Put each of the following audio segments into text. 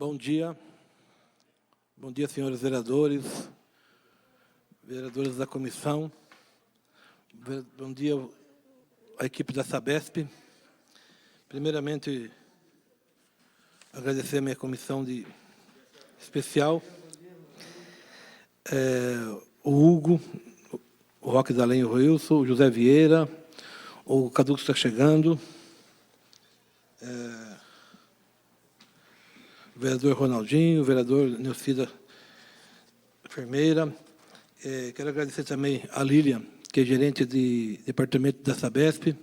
Bom dia, senhores vereadores, vereadores da comissão. Bom dia à equipe da Sabesp. Primeiramente, agradecer a minha comissão especial, o Hugo, o Roque da Lenha, o Wilson, o José Vieira, o Cadu que está chegando, o vereador Ronaldinho, o vereador Neucida, enfermeira. Quero agradecer também a Lília, que é gerente de departamento da Sabesp,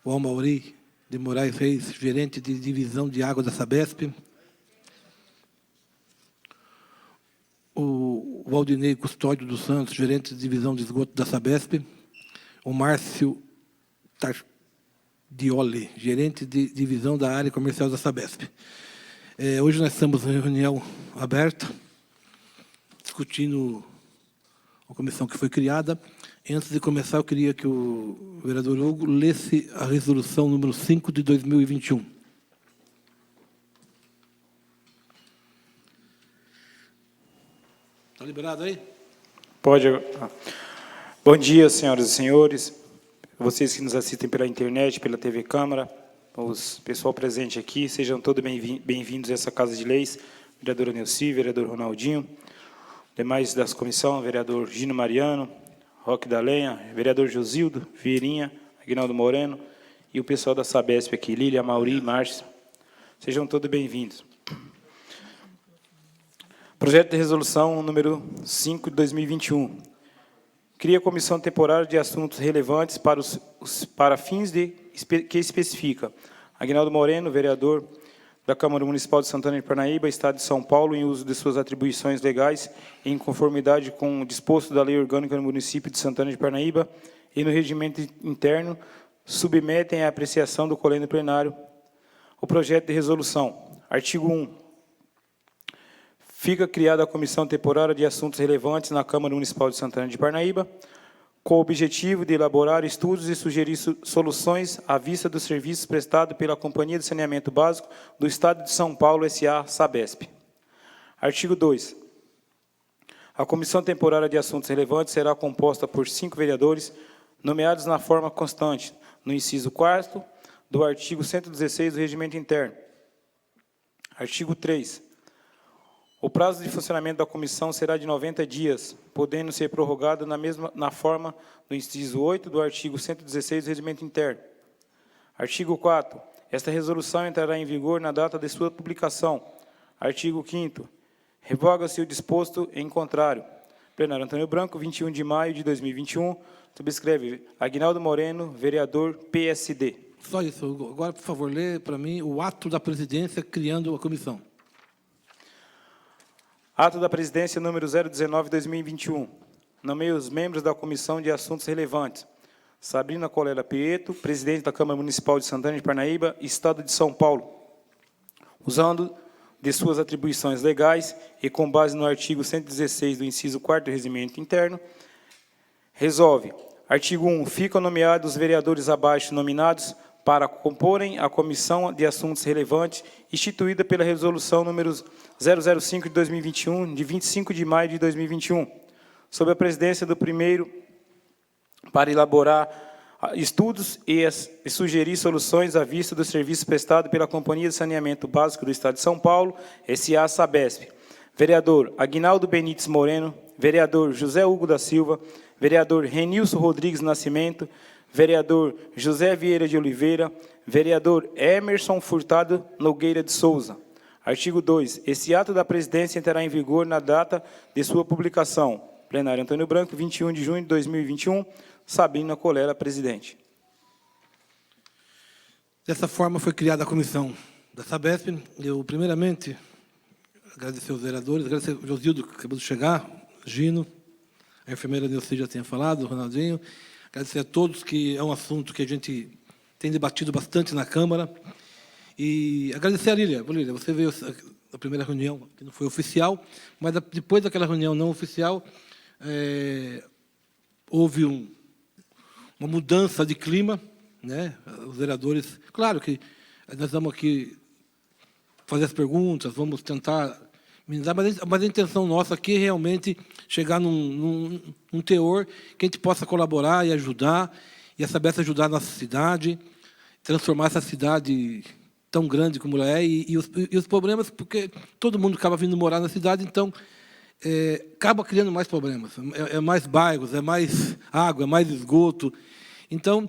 o Almauri de Moraes Reis, gerente de divisão de água da Sabesp, o Valdinei Custódio dos Santos, gerente de divisão de esgoto da Sabesp, o Márcio Tardioli, gerente de divisão da área comercial da Sabesp. Hoje nós estamos em reunião aberta, discutindo a comissão que foi criada. Antes de começar, eu queria que o vereador Hugo lesse a resolução número 5 de 2021. Está liberado aí? Pode. Bom dia, senhoras e senhores, vocês que nos assistem pela internet, pela TV Câmara, os pessoal presente aqui, sejam todos bem-vindos a essa Casa de Leis, vereadora Neuci, vereador Ronaldinho, demais das comissão, vereador Gino Mariano, Roque da Lenha, vereador Josildo, Vieirinha, Aguinaldo Moreno e o pessoal da Sabesp aqui, Lília, Mauri, Márcio, sejam todos bem-vindos. Projeto de resolução número 5 de 2021. Cria comissão temporária de assuntos relevantes para fins que especifica Aguinaldo Moreno, vereador da Câmara Municipal de Santana de Parnaíba, Estado de São Paulo, em uso de suas atribuições legais, em conformidade com o disposto da Lei Orgânica do Município de Santana de Parnaíba e no regimento interno, submetem à apreciação do Colégio Plenário o projeto de resolução. Artigo 1. Fica criada a Comissão Temporária de Assuntos Relevantes na Câmara Municipal de Santana de Parnaíba, com o objetivo de elaborar estudos e sugerir soluções à vista dos serviços prestados pela Companhia de Saneamento Básico do Estado de São Paulo, S.A. Sabesp. Artigo 2. A Comissão Temporária de Assuntos Relevantes será composta por 5 vereadores, nomeados na forma constante, no inciso 4º do artigo 116 do Regimento Interno. Artigo 3. O prazo de funcionamento da comissão será de 90 dias, podendo ser prorrogado na forma do inciso 8 do artigo 116 do Regimento Interno. Artigo 4. Esta resolução entrará em vigor na data de sua publicação. Artigo 5º. Revoga-se o disposto em contrário. Plenário Antônio Branco, 21 de maio de 2021. Subscreve Aguinaldo Moreno, vereador PSD. Só isso. Agora, por favor, lê para mim o ato da presidência criando a comissão. Ato da Presidência número 019/2021. Nomeia os membros da Comissão de Assuntos Relevantes. Sabrina Colela Prieto, presidente da Câmara Municipal de Santana de Parnaíba, Estado de São Paulo. Usando de suas atribuições legais e com base no artigo 116 do inciso 4º do Regimento Interno, resolve. Artigo 1. Ficam nomeados os vereadores abaixo nominados para comporem a Comissão de Assuntos Relevantes, instituída pela Resolução número 005 de 2021, de 25 de maio de 2021, sob a presidência do primeiro, para elaborar estudos e sugerir soluções à vista do serviço prestado pela Companhia de Saneamento Básico do Estado de São Paulo, S.A. Sabesp. Vereador Aguinaldo Benites Moreno, vereador José Hugo da Silva, vereador Renilson Rodrigues Nascimento, vereador José Vieira de Oliveira, vereador Emerson Furtado Nogueira de Souza. Artigo 2. Esse ato da presidência entrará em vigor na data de sua publicação. Plenário Antônio Branco, 21 de junho de 2021. Sabrina Colela, presidente. Dessa forma, foi criada a comissão da Sabesp. Eu, primeiramente, agradecer aos vereadores, agradecer ao Josildo, que acabou de chegar, Gino, a enfermeira Neuci já tinha falado, o Ronaldinho. Agradecer a todos, que é um assunto que a gente tem debatido bastante na Câmara. E agradecer a Lília. Lília, você veio à primeira reunião, que não foi oficial, mas depois daquela reunião não oficial, houve uma mudança de clima, né? Os vereadores... Claro que nós estamos aqui fazer as perguntas, vamos tentar minimizar, mas a intenção nossa aqui é realmente chegar num teor que a gente possa colaborar e ajudar, e a Sabesp ajudar a nossa cidade, transformar essa cidade tão grande como ela é, e os problemas, porque todo mundo acaba vindo morar na cidade, então acaba criando mais problemas, é mais bairros, é mais água, é mais esgoto. Então,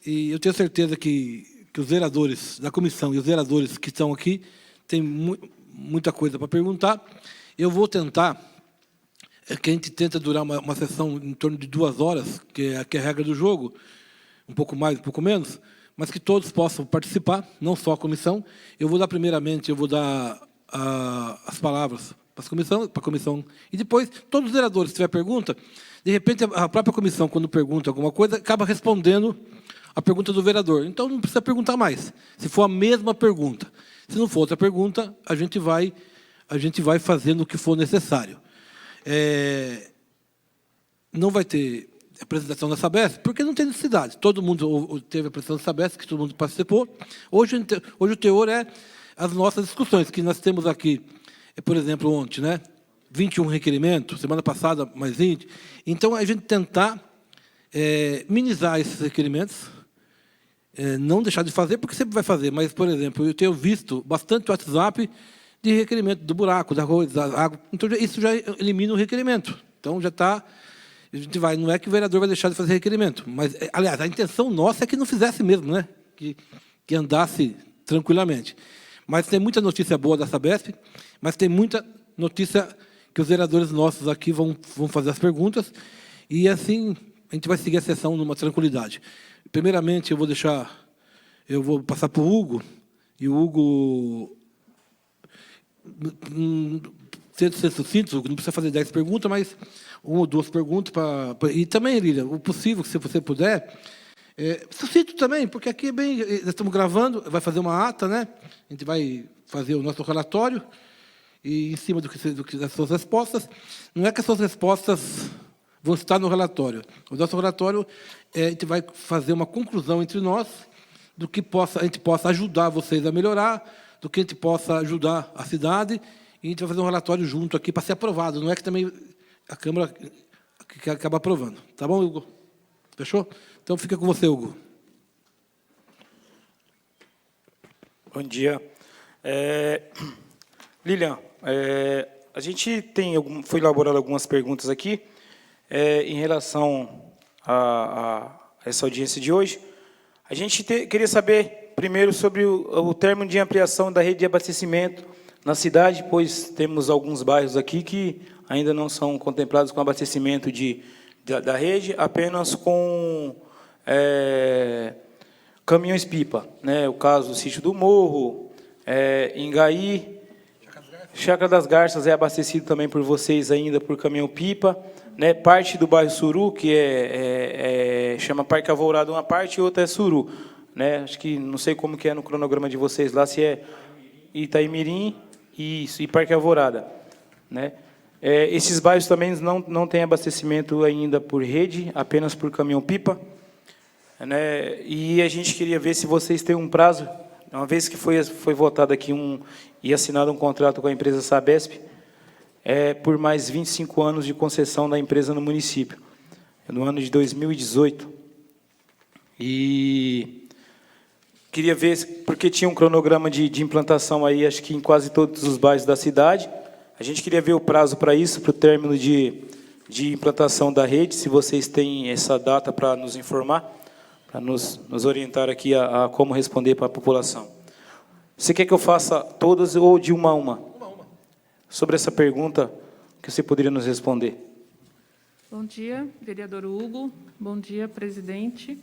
e eu tenho certeza que os vereadores da comissão e os vereadores que estão aqui têm muita coisa para perguntar. Eu vou tentar, que a gente tenta durar uma sessão em torno de 2 horas, que é a regra do jogo, um pouco mais, um pouco menos, mas que todos possam participar, não só a comissão. Eu vou dar, primeiramente, as palavras para a comissão, e depois, todos os vereadores, se tiver pergunta, de repente, a própria comissão, quando pergunta alguma coisa, acaba respondendo a pergunta do vereador. Então, não precisa perguntar mais, se for a mesma pergunta. Se não for outra pergunta, a gente vai fazendo o que for necessário. Não vai ter apresentação da Sabesp, porque não tem necessidade. Todo mundo teve a apresentação da Sabesp, que todo mundo participou. Hoje o teor é as nossas discussões, que nós temos aqui, por exemplo, ontem, 21 requerimentos, semana passada mais 20. Então, a gente tentar minimizar esses requerimentos, não deixar de fazer, porque sempre vai fazer, mas, por exemplo, eu tenho visto bastante WhatsApp de requerimento do buraco, da arroz, da água. Então, isso já elimina o requerimento. Então, já está... A gente vai, não é que o vereador vai deixar de fazer requerimento, mas, aliás, a intenção nossa é que não fizesse mesmo, que andasse tranquilamente. Mas tem muita notícia boa da Sabesp, mas tem muita notícia que os vereadores nossos aqui vão fazer as perguntas, e assim a gente vai seguir a sessão numa tranquilidade. Primeiramente, eu vou passar para o Hugo, e o Hugo, ser sucinto, não precisa fazer 10 perguntas, mas 1 ou 2 perguntas. E também, Lília, o possível, se você puder, sucinto também, porque aqui é bem... Nós estamos gravando, vai fazer uma ata, A gente vai fazer o nosso relatório, e em cima das suas respostas. Não é que as suas respostas vão estar no relatório. O nosso relatório, a gente vai fazer uma conclusão entre nós do que a gente possa ajudar vocês a melhorar, do que a gente possa ajudar a cidade, e a gente vai fazer um relatório junto aqui para ser aprovado. Não é que também a Câmara que acaba aprovando. Tá bom, Hugo? Fechou? Então, fica com você, Hugo. Bom dia. Lilian, a gente foi elaborado algumas perguntas aqui em relação a essa audiência de hoje. A gente queria saber, primeiro, sobre o término de ampliação da rede de abastecimento na cidade, pois temos alguns bairros aqui que ainda não são contemplados com abastecimento da rede, apenas com caminhões-pipa. O caso do Sítio do Morro, Ingaí, Chácara das Garças é abastecido também por vocês ainda por caminhão-pipa. Parte do bairro Suru, que chama Parque Alvorada uma parte, e outra é Suru. Acho que, não sei como que é no cronograma de vocês lá, se é Itaimirim e Parque Alvorada. Esses bairros também não têm abastecimento ainda por rede, apenas por caminhão-pipa. E a gente queria ver se vocês têm um prazo, uma vez que foi votado aqui e assinado um contrato com a empresa Sabesp, por mais 25 anos de concessão da empresa no município, no ano de 2018. E queria ver, porque tinha um cronograma de implantação aí, acho que em quase todos os bairros da cidade. A gente queria ver o prazo para isso, para o término de implantação da rede, se vocês têm essa data para nos informar, para nos orientar aqui a como responder para a população. Você quer que eu faça todas ou de uma a uma? Sobre essa pergunta, que você poderia nos responder? Bom dia, vereador Hugo. Bom dia, presidente.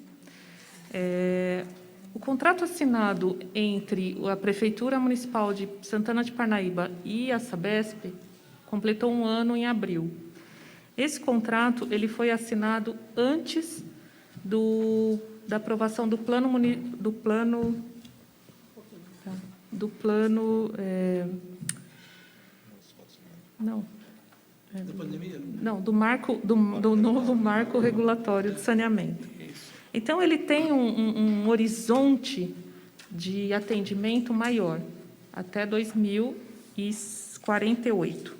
O contrato assinado entre a Prefeitura Municipal de Santana de Parnaíba e a Sabesp completou 1 ano em abril. Esse contrato ele foi assinado antes da aprovação do plano do novo marco regulatório de saneamento. Então, ele tem um horizonte de atendimento maior. até 2048.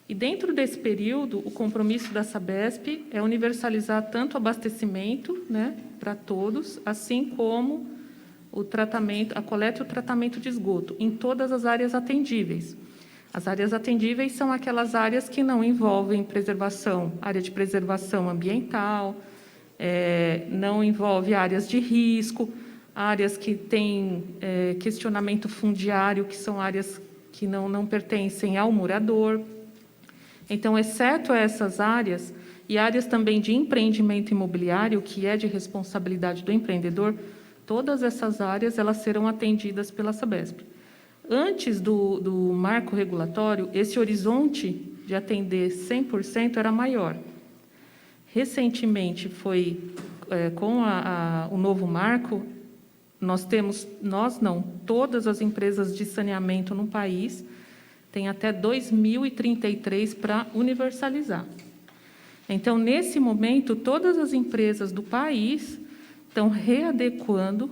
E dentro desse período, o compromisso da Sabesp é universalizar tanto o abastecimento, né, para todos, assim como o tratamento, a coleta e o tratamento de esgoto em todas as áreas atendíveis. As áreas atendíveis são aquelas áreas que não envolvem preservação, área de preservação ambiental, não envolve áreas de risco, áreas que têm questionamento fundiário, que são áreas que não pertencem ao morador. Então, exceto essas áreas, e áreas também de empreendimento imobiliário, que é de responsabilidade do empreendedor, todas essas áreas elas serão atendidas pela Sabesp. Antes do marco regulatório, esse horizonte de atender 100% era maior. Recentemente, com o novo marco, todas as empresas de saneamento no país têm até 2033 para universalizar. Então, nesse momento, todas as empresas do país estão readequando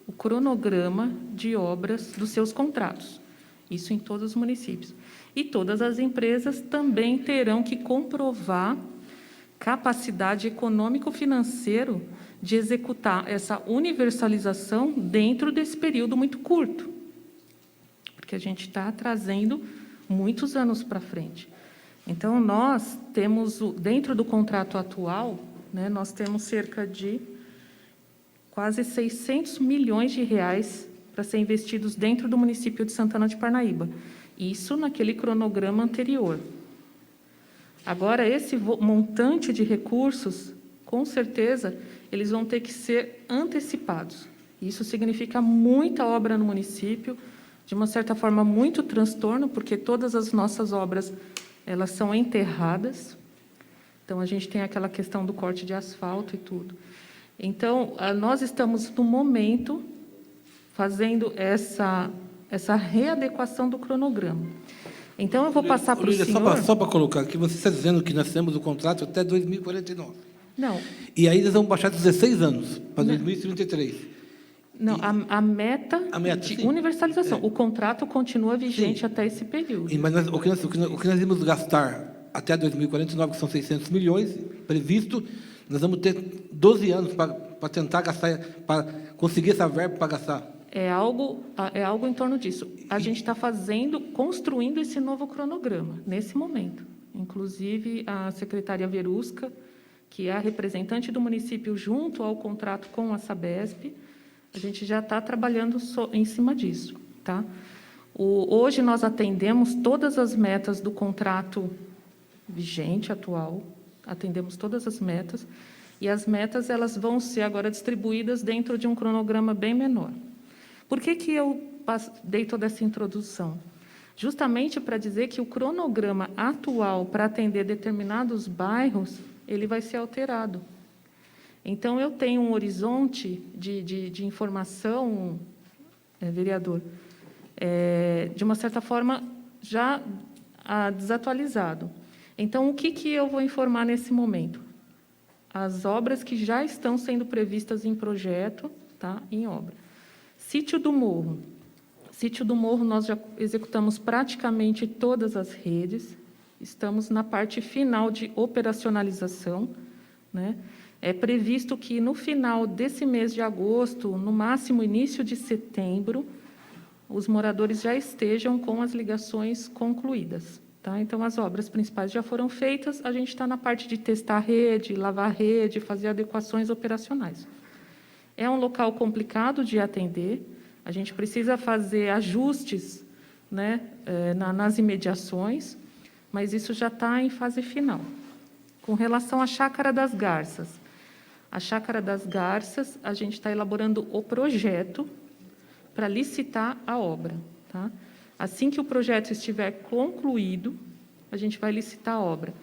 o cronograma de obras dos seus contratos. Isso em todos os municípios. E todas as empresas também terão que comprovar capacidade econômico-financeira de executar essa universalização dentro desse período muito curto, porque a gente está trazendo muitos anos para frente. Então, nós temos, dentro do contrato atual, né, nós temos cerca de quase 600 milhões de reais para ser investidos dentro do município de Santana de Parnaíba. Isso naquele cronograma anterior. Agora, esse montante de recursos, com certeza, eles vão ter que ser antecipados. Isso significa muita obra no município, de uma certa forma, muito transtorno, porque todas as nossas obras elas são enterradas. Então, a gente tem aquela questão do corte de asfalto e tudo. Então, nós estamos, no momento, fazendo essa readequação do cronograma. Então, eu vou passar para o senhor... Só para colocar aqui, você está dizendo que nós temos o contrato até 2049. Não. E aí nós vamos baixar 16 anos, para 2033. Não, a meta de sim. universalização. O contrato continua vigente até esse período. Mas o que nós vamos gastar até 2049, que são 600 milhões, previsto, nós vamos ter 12 anos para tentar gastar, para conseguir essa verba para gastar. É algo em torno disso. A gente está construindo esse novo cronograma, nesse momento. Inclusive, a secretária Verusca, que é a representante do município junto ao contrato com a Sabesp, a gente já está trabalhando em cima disso. Tá? Hoje, nós atendemos todas as metas do contrato vigente, atual, atendemos todas as metas, e as metas elas vão ser agora distribuídas dentro de um cronograma bem menor. Por que eu dei toda essa introdução? Justamente para dizer que o cronograma atual para atender determinados bairros, ele vai ser alterado. Então, eu tenho um horizonte de informação, vereador, de uma certa forma, já desatualizado. Então, o que eu vou informar nesse momento? As obras que já estão sendo previstas em projeto, tá, em obra. Sítio do Morro. Sítio do Morro, nós já executamos praticamente todas as redes, estamos na parte final de operacionalização, né? É previsto que, no final desse mês de agosto, no máximo início de setembro, os moradores já estejam com as ligações concluídas. Tá? Então, as obras principais já foram feitas, a gente está na parte de testar a rede, lavar a rede, fazer adequações operacionais. É um local complicado de atender, a gente precisa fazer ajustes, né, nas imediações, mas isso já está em fase final. Com relação à Chácara das Garças, a Chácara das Garças, a gente está elaborando o projeto para licitar a obra. Tá? Assim que o projeto estiver concluído, a gente vai licitar a obra.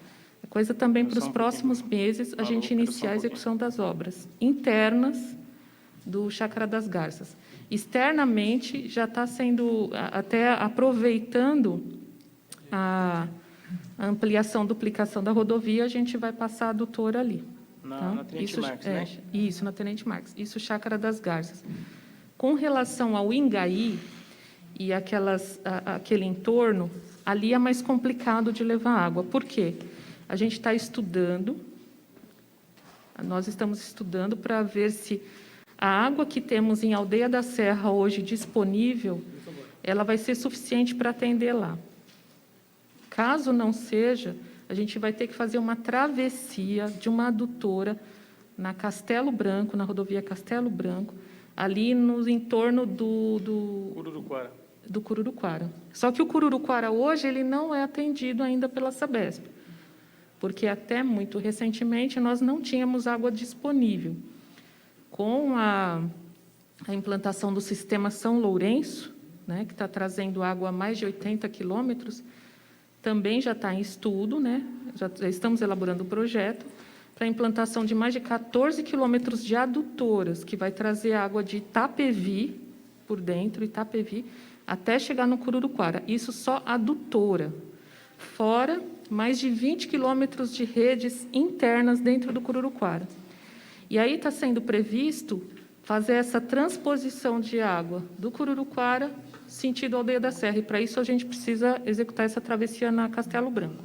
É coisa também para os próximos meses a gente iniciar a execução das obras internas do Chácara das Garças. Externamente, já está sendo, até aproveitando a ampliação, duplicação da rodovia, a gente vai passar a adutora ali. Na Tenente Marques, né? Isso, na Tenente Marques. Isso, Chácara das Garças. Com relação ao Ingaí, e aquele entorno, ali é mais complicado de levar água. Por quê? A gente está estudando, nós estamos estudando para ver se a água que temos em Aldeia da Serra hoje disponível, ela vai ser suficiente para atender lá. Caso não seja, a gente vai ter que fazer uma travessia de uma adutora na Castelo Branco, na rodovia Castelo Branco, ali no entorno do Cururuquara. Só que o Cururuquara hoje ele não é atendido ainda pela Sabesp, porque até muito recentemente nós não tínhamos água disponível. Com a implantação do sistema São Lourenço, né, que está trazendo água a mais de 80 quilômetros, também já está em estudo, né, já estamos elaborando o projeto, para a implantação de mais de 14 quilômetros de adutoras, que vai trazer água de Itapevi, por dentro, Itapevi, até chegar no Cururuquara. Isso só adutora. Fora mais de 20 quilômetros de redes internas dentro do Cururuquara. E aí está sendo previsto fazer essa transposição de água do Cururuquara sentido Aldeia da Serra. E, para isso, a gente precisa executar essa travessia na Castelo Branco.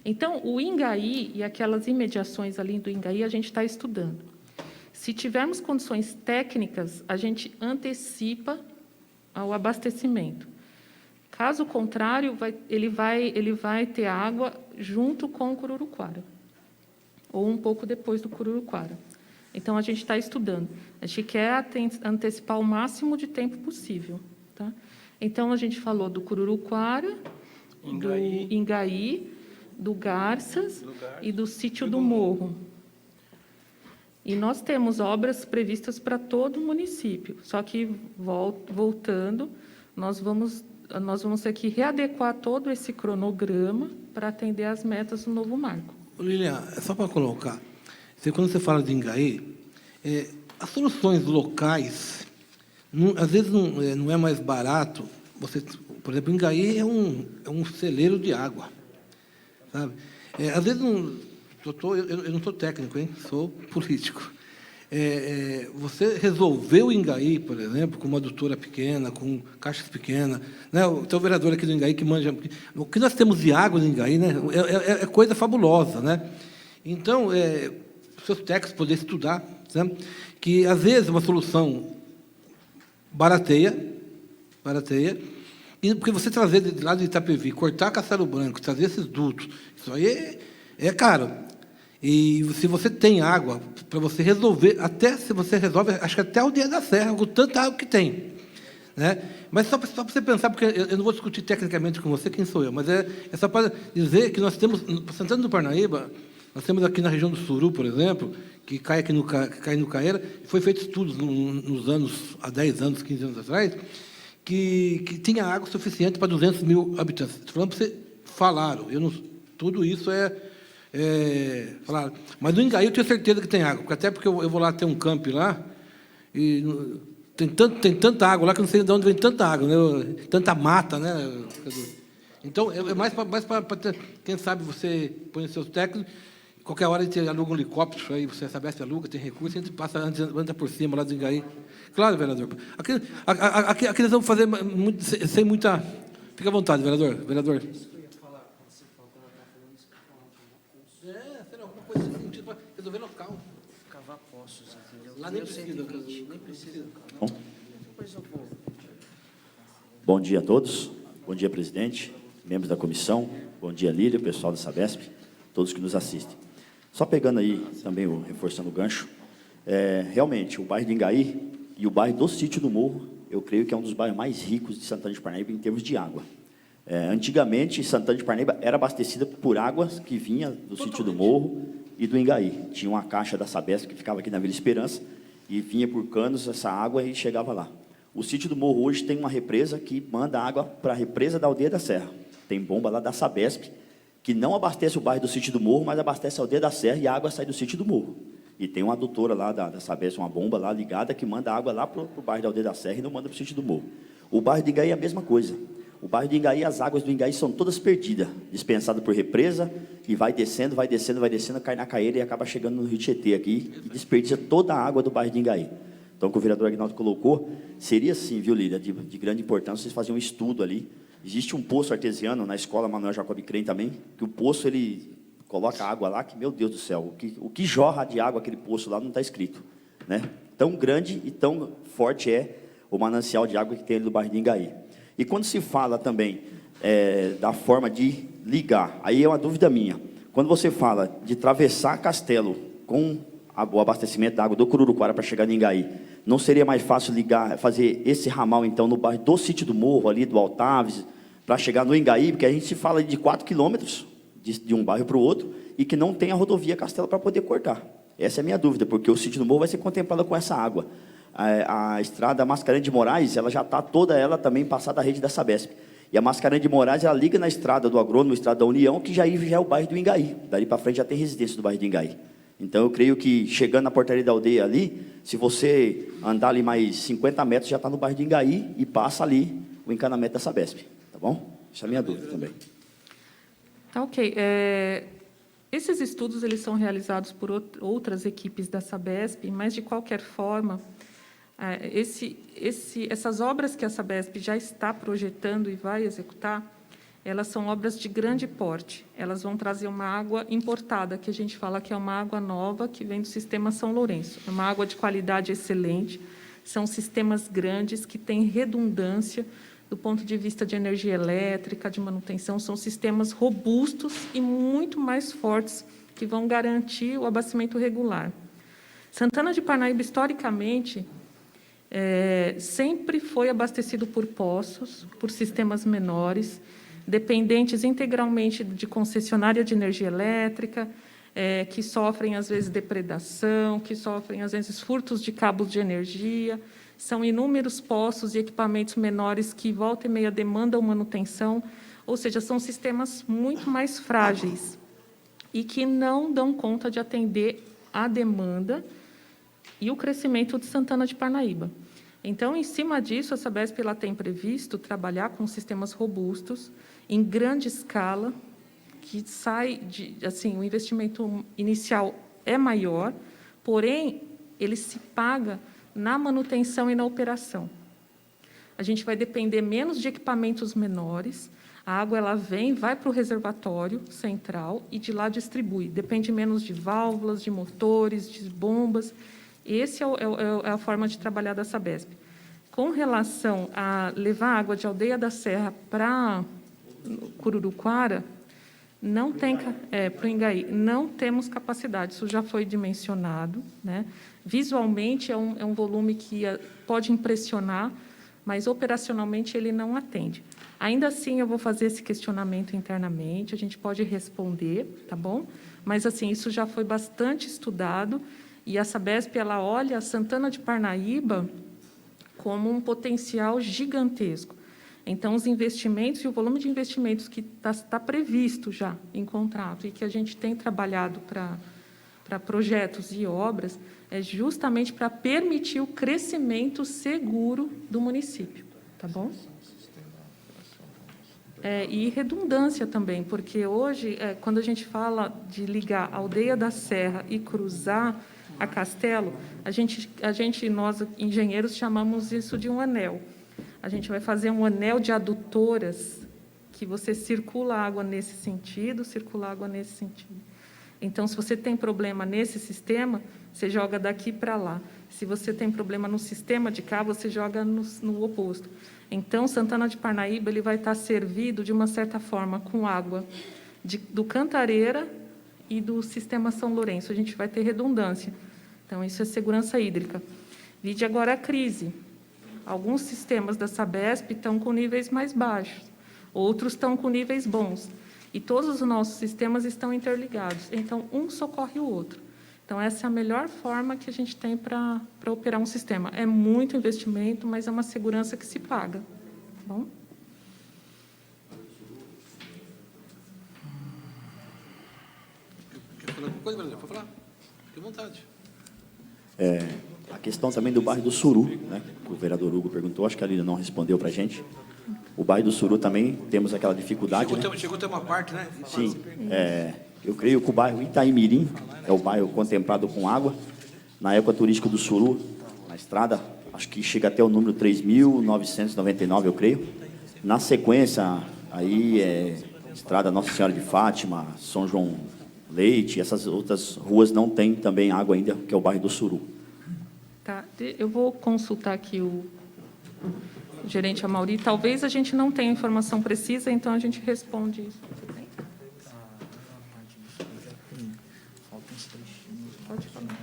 Então, o Ingaí e aquelas imediações ali do Ingaí, a gente está estudando. Se tivermos condições técnicas, a gente antecipa o abastecimento. Caso contrário, ele vai ter água junto com o Cururuquara, ou um pouco depois do Cururuquara. Então, a gente está estudando. A gente quer antecipar o máximo de tempo possível. Tá? Então, a gente falou do Cururuquara, do Ingaí, do Garças e do Sítio do Morro. E nós temos obras previstas para todo o município. Só que, voltando, nós vamos ter que readequar todo esse cronograma para atender às metas do novo marco. Lilian, só para colocar, quando você fala de Ingaí, as soluções locais, às vezes não é mais barato. Por exemplo, Ingaí é um celeiro de água, sabe? Às vezes eu não sou técnico, hein? Sou político. Você resolveu o Ingaí, por exemplo, com uma adutora pequena, com caixas pequenas, né? Tem o vereador aqui do Ingaí que manja. O que nós temos de água no Ingaí, né? É coisa fabulosa, né? Então, os seus técnicos poderem estudar, né? Que às vezes uma solução barateia, e porque você trazer de lá de Itapevi, cortar Castelo Branco, trazer esses dutos, isso aí é caro. E se você tem água, para você resolver, até se você resolve, acho que até o Aldeia da Serra, com tanta água que tem. Né? Mas só para você pensar, porque eu não vou discutir tecnicamente com você, quem sou eu, mas é só para dizer que nós temos, Santana do Parnaíba, nós temos aqui na região do Suru, por exemplo, que cai no Caeira, foi feito estudos nos anos, há 10 anos, 15 anos atrás, que tinha água suficiente para 200 mil habitantes. Estou falando para você, falaram, tudo isso falaram. Mas no Ingaí eu tenho certeza que tem água, até porque eu vou lá ter um camp lá, e tem tanta água lá que eu não sei de onde vem tanta água, né? Tanta mata, né? Então, é mais para quem sabe você põe os seus técnicos, qualquer hora a gente aluga um helicóptero, aí você sabe se aluga, tem recurso, a gente anda por cima lá do Ingaí. Claro, vereador. Aqui nós vamos fazer sem muita... Fica à vontade, vereador. Será alguma coisa assim, para resolver local. Cavar poços, entendeu? Lá nem precisa. Bom dia a todos. Bom dia, presidente, membros da comissão. Bom dia, Lília, pessoal da Sabesp, todos que nos assistem. Só pegando aí também, reforçando o gancho, realmente, o bairro de Ingaí e o bairro do Sítio do Morro, eu creio que é um dos bairros mais ricos de Santana de Parnaíba em termos de água. Antigamente, Santana de Parnaíba era abastecida por águas que vinha do Sítio do Morro e do Ingaí. Tinha uma caixa da Sabesp que ficava aqui na Vila Esperança e vinha por canos essa água e chegava lá. O Sítio do Morro hoje tem uma represa que manda água para a represa da Aldeia da Serra. Tem bomba lá da Sabesp, que não abastece o bairro do Sítio do Morro, mas abastece a Aldeia da Serra e a água sai do Sítio do Morro. E tem uma adutora lá da Sabesp, uma bomba lá ligada, que manda água lá para o bairro da Aldeia da Serra e não manda para o Sítio do Morro. O bairro de Ingaí é a mesma coisa. O bairro de Ingaí, as águas do Ingaí são todas perdidas, dispensadas por represa, e vai descendo, cai na Caeira e acaba chegando no Rio Tietê aqui, e desperdiça toda a água do bairro de Ingaí. Então, o que o vereador Aguinaldo colocou, seria sim, viu, Lília, de grande importância, vocês faziam um estudo ali. Existe um poço artesiano na escola Manuel Jacob Crem também, que o poço, ele coloca água lá, que, meu Deus do céu, o que jorra de água aquele poço lá não está escrito, né? Tão grande e tão forte é o manancial de água que tem ali no bairro de Ingaí. E quando se fala também da forma de ligar, aí é uma dúvida minha. Quando você fala de atravessar Castelo com o abastecimento da água do Cururuquara para chegar em Ingaí, não seria mais fácil ligar, fazer esse ramal, então, no bairro do Sítio do Morro, ali do Altaves, para chegar no Ingaí? Porque a gente fala de 4 quilômetros de um bairro para o outro e que não tem a rodovia Castelo para poder cortar. Essa é a minha dúvida, porque o Sítio do Morro vai ser contemplado com essa água. A estrada Mascarenhas de Moraes, ela já está toda ela também passada a rede da Sabesp. E a Mascarenhas de Moraes, ela liga na estrada do Agrônomo, estrada da União, que já é o bairro do Ingaí. Dali para frente já tem residência do bairro do Ingaí. Então, eu creio que, chegando na portaria da aldeia ali, se você andar ali mais 50 metros, já está no bairro do Ingaí e passa ali o encanamento da Sabesp. Tá bom? Essa é a minha dúvida também. Tá, ok. Esses estudos eles são realizados por outras equipes da Sabesp, mas, de qualquer forma, essas obras que a Sabesp já está projetando e vai executar, elas são obras de grande porte. Elas vão trazer uma água importada, que a gente fala que é uma água nova, que vem do sistema São Lourenço. É uma água de qualidade excelente, são sistemas grandes, que têm redundância do ponto de vista de energia elétrica, de manutenção, são sistemas robustos e muito mais fortes, que vão garantir o abastecimento regular. Santana de Parnaíba, historicamente, sempre foi abastecido por poços, por sistemas menores, dependentes integralmente de concessionária de energia elétrica, que sofrem, às vezes, depredação, que sofrem, às vezes, furtos de cabos de energia. São inúmeros poços e equipamentos menores que, volta e meia, demandam manutenção, ou seja, são sistemas muito mais frágeis e que não dão conta de atender a demanda e o crescimento de Santana de Parnaíba. Então, em cima disso, a Sabesp ela tem previsto trabalhar com sistemas robustos, em grande escala, que o investimento inicial é maior, porém, ele se paga na manutenção e na operação. A gente vai depender menos de equipamentos menores, a água ela vai para o reservatório central e de lá distribui. Depende menos de válvulas, de motores, de bombas. Essa é a forma de trabalhar da Sabesp. Com relação a levar água de Aldeia da Serra para Cururuquara, não tem para o Ingaí, não temos capacidade. Isso já foi dimensionado, né? Visualmente é um volume que pode impressionar, mas operacionalmente ele não atende. Ainda assim, eu vou fazer esse questionamento internamente, a gente pode responder, tá bom? Mas assim, isso já foi bastante estudado e a Sabesp ela olha a Santana de Parnaíba como um potencial gigantesco. Então, os investimentos e o volume de investimentos que está previsto já em contrato e que a gente tem trabalhado para projetos e obras é justamente para permitir o crescimento seguro do município, tá bom? E redundância também, porque hoje, quando a gente fala de ligar a Aldeia da Serra e cruzar a Castelo, nós, engenheiros, chamamos isso de um anel. A gente vai fazer um anel de adutoras que você circula água nesse sentido, circula água nesse sentido. Então, se você tem problema nesse sistema, você joga daqui para lá. Se você tem problema no sistema de cá, você joga no oposto. Então, Santana de Parnaíba ele vai estar servido, de uma certa forma, com água do Cantareira e do sistema São Lourenço. A gente vai ter redundância. Então, isso é segurança hídrica. Vide agora a crise. Alguns sistemas da Sabesp estão com níveis mais baixos, outros estão com níveis bons. E todos os nossos sistemas estão interligados. Então, um socorre o outro. Então, essa é a melhor forma que a gente tem para operar um sistema. É muito investimento, mas é uma segurança que se paga. Tá bom? Quer falar alguma coisa, Brandão? Pode falar. Fique à vontade. A questão também do bairro do Suru, né, que o vereador Hugo perguntou, acho que a Lília não respondeu para a gente. O bairro do Suru também temos aquela dificuldade. Chegou a ter uma parte, né? Sim. Eu creio que o bairro Itaimirim é o bairro contemplado com água. Na época turística do Suru, estrada, acho que chega até o número 3.999, eu creio. Na sequência, aí estrada Nossa Senhora de Fátima, São João Leite, essas outras ruas não tem também água ainda, que é o bairro do Suru. Tá, eu vou consultar aqui o gerente Amauri. Talvez a gente não tenha informação precisa, então a gente responde isso. Tudo bem? Pode falar.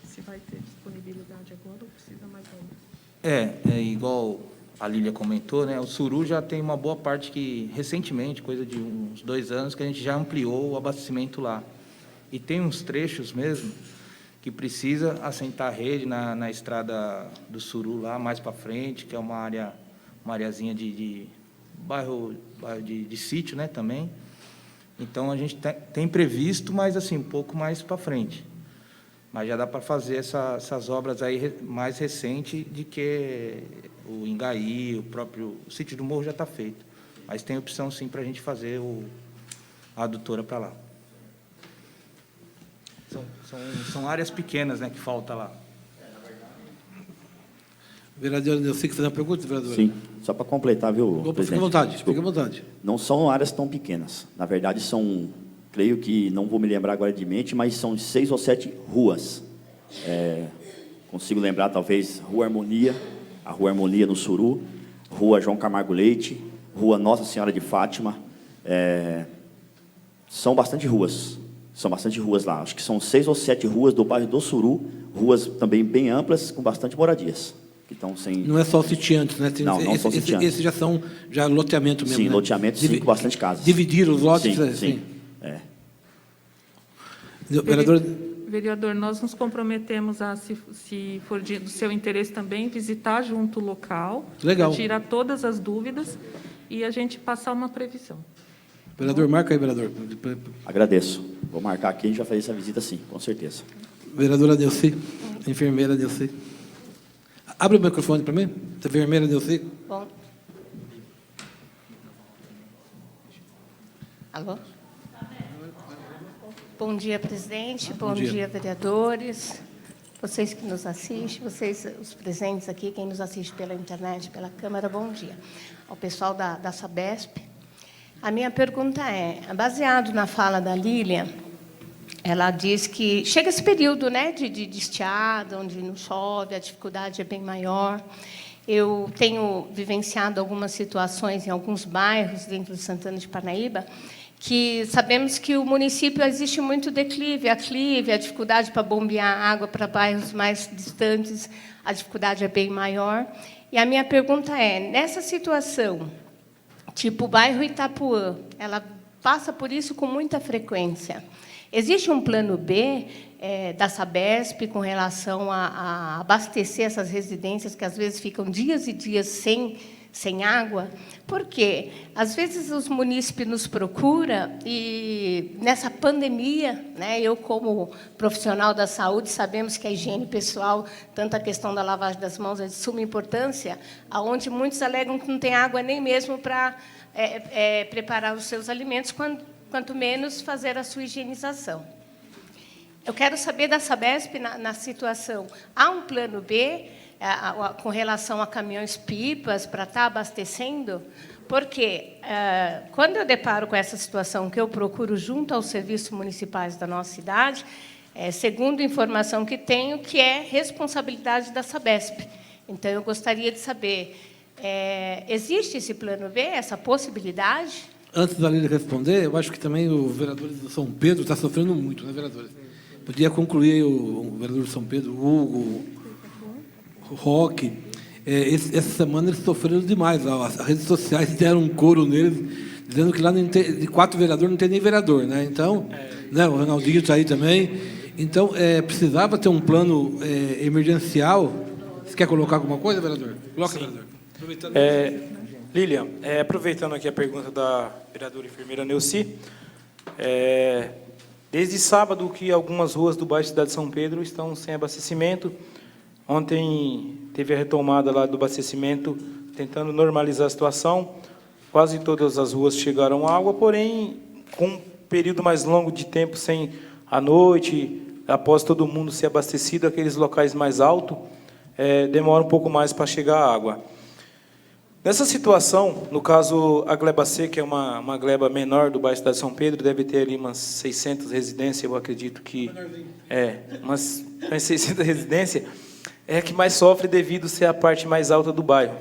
Se vai ter disponibilidade agora ou precisa mais ainda? É igual a Lília comentou, né? O Suru já tem uma boa parte que, recentemente, coisa de uns 2 anos, que a gente já ampliou o abastecimento lá. E tem uns trechos mesmo que precisa assentar a rede na estrada do Suru, lá mais para frente, que é uma areazinha de bairro de sítio, né, também. Então, a gente tem previsto, mas assim, um pouco mais para frente. Mas já dá para fazer essas obras aí mais recentes de que o Ingaí, o próprio sítio do Morro já está feito. Mas tem opção, sim, para a gente fazer a adutora para lá. São áreas pequenas, né, que falta lá. Vereador Neuci, que fez uma pergunta, vereador? Sim, só para completar, viu, Opa, presidente? fique à vontade, Desculpa. fique à vontade. Não são áreas tão pequenas. Na verdade, são, creio que, não vou me lembrar agora de mente, mas são 6 ou 7 ruas. Consigo lembrar, talvez, Rua Harmonia, a Rua Harmonia no Suru, Rua João Camargo Leite, Rua Nossa Senhora de Fátima. São bastante ruas lá. Acho que são 6 ou 7 ruas do bairro do Suru, ruas também bem amplas, com bastante moradias. Que estão sem... Não é só os sitiantes, né? Não são sitiantes. Esses já são loteamento mesmo, Sim, né? loteamento, sim, com bastante casas. Dividir os lotes. Sim. Vereador, Vereador, nós nos comprometemos a, se for do seu interesse também, visitar junto o local, Legal. tirar todas as dúvidas e a gente passar uma previsão. vereador, marca aí, vereador. Agradeço. Vou marcar aqui, a gente vai fazer essa visita sim, com certeza. Vereadora Neuci, enfermeira Neuci. Abre o microfone para mim, enfermeira Neuci. Bom. Alô? Bom dia, presidente. Bom dia, vereadores. Vocês que nos assistem, vocês, os presentes aqui, quem nos assiste pela internet, pela Câmara, bom dia. Ao pessoal da Sabesp. A minha pergunta é, baseado na fala da Lília, ela diz que chega esse período, né, de estiada, onde não chove, a dificuldade é bem maior. Eu tenho vivenciado algumas situações em alguns bairros dentro de Santana de Parnaíba, que sabemos que o município existe muito declive, aclive, a dificuldade para bombear água para bairros mais distantes, a dificuldade é bem maior. E a minha pergunta é, nessa situação, tipo o bairro Itapuã, ela passa por isso com muita frequência. Existe um plano B da Sabesp com relação a abastecer essas residências que, às vezes, ficam dias e dias sem água? Porque, às vezes, os munícipes nos procuram e, nessa pandemia, né, eu, como profissional da saúde, sabemos que a higiene pessoal, tanto a questão da lavagem das mãos, é de suma importância, onde muitos alegam que não tem água nem mesmo para preparar os seus alimentos, quanto menos fazer a sua higienização. Eu quero saber da Sabesp, na situação, há um plano B com relação a caminhões-pipas para estar abastecendo? Porque, quando eu deparo com essa situação que eu procuro junto aos serviços municipais da nossa cidade, segundo a informação que tenho, que é responsabilidade da Sabesp. Então, eu gostaria de saber, existe esse plano B, essa possibilidade? Antes da Lília responder, eu acho que também o vereador de São Pedro está sofrendo muito, né, vereadores? Podia concluir o vereador de São Pedro, o Hugo, o Roque. Essa semana eles sofreram demais. As redes sociais deram um coro neles, dizendo que lá de 4 vereadores não tem nem vereador, né? Então, né, o Ronaldinho está aí também. Então, precisava ter um plano emergencial. Você quer colocar alguma coisa, vereador? Coloca, sim, vereador. Aproveitando. Lilian, aproveitando aqui a pergunta da vereadora enfermeira Neuci, desde sábado que algumas ruas do bairro Cidade de São Pedro estão sem abastecimento. Ontem teve a retomada lá do abastecimento, tentando normalizar a situação. Quase todas as ruas chegaram água, porém, com um período mais longo de tempo sem à noite, após todo mundo ser abastecido, aqueles locais mais altos, demora um pouco mais para chegar a água. Nessa situação, no caso, a gleba C, que é uma gleba menor do bairro Cidade de São Pedro, deve ter ali umas 600 residências, eu acredito que... umas 600 residências, é a que mais sofre devido a ser a parte mais alta do bairro.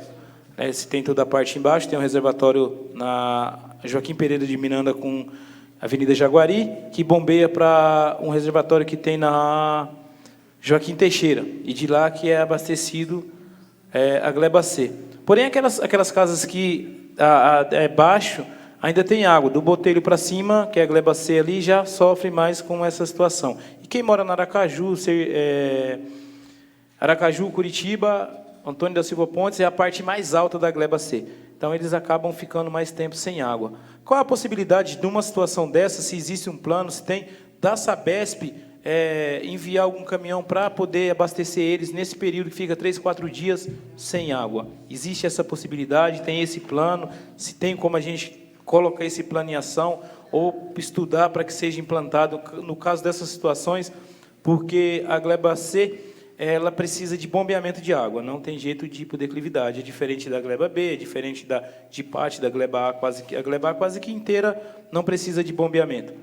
Se tem toda a parte embaixo, tem um reservatório na Joaquim Pereira de Miranda com a Avenida Jaguari, que bombeia para um reservatório que tem na Joaquim Teixeira, e de lá que é abastecido a gleba C. Porém, aquelas casas que é baixo, ainda tem água. Do Botelho para cima, que é a gleba C ali, já sofre mais com essa situação. E quem mora na Aracaju, Aracaju, Curitiba, Antônio da Silva Pontes, é a parte mais alta da gleba C. Então, eles acabam ficando mais tempo sem água. Qual é a possibilidade de uma situação dessa, se existe um plano, se tem, da Sabesp, enviar algum caminhão para poder abastecer eles nesse período que fica 3, 4 dias sem água? Existe essa possibilidade? Tem esse plano? Se tem como a gente colocar esse plano em ação ou estudar para que seja implantado no caso dessas situações, porque a gleba C, ela precisa de bombeamento de água, não tem jeito de ir por declividade, é diferente da gleba B, é diferente de parte da gleba A, a gleba A quase que inteira não precisa de bombeamento,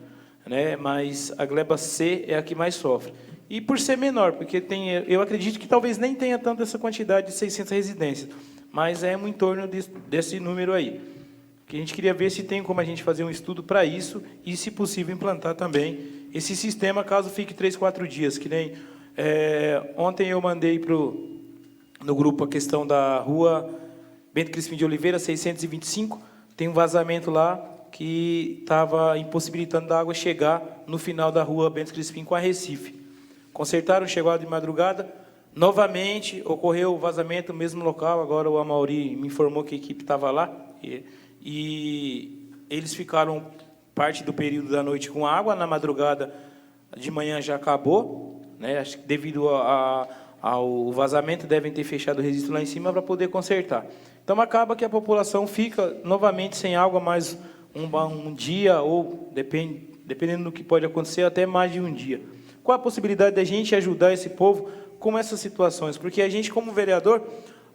né? Mas a gleba C é a que mais sofre. E por ser menor, porque eu acredito que talvez nem tenha tanto essa quantidade de 600 residências, mas é em torno desse número aí. Que a gente queria ver se tem como a gente fazer um estudo para isso e, se possível, implantar também esse sistema, caso fique 3, 4 dias, que nem... ontem eu mandei no grupo a questão da rua Bento Crispim de Oliveira, 625, tem um vazamento lá que estava impossibilitando a água chegar no final da rua Bento Crispim com a Recife. Consertaram, chegou de madrugada, novamente ocorreu o vazamento no mesmo local, agora o Amauri me informou que a equipe estava lá, e eles ficaram parte do período da noite com água, na madrugada de manhã já acabou, né? Acho que devido ao vazamento devem ter fechado o registro lá em cima para poder consertar. Então acaba que a população fica novamente sem água mais um dia, ou dependendo do que pode acontecer, até mais de um dia. Qual a possibilidade da gente ajudar esse povo com essas situações? Porque a gente, como vereador,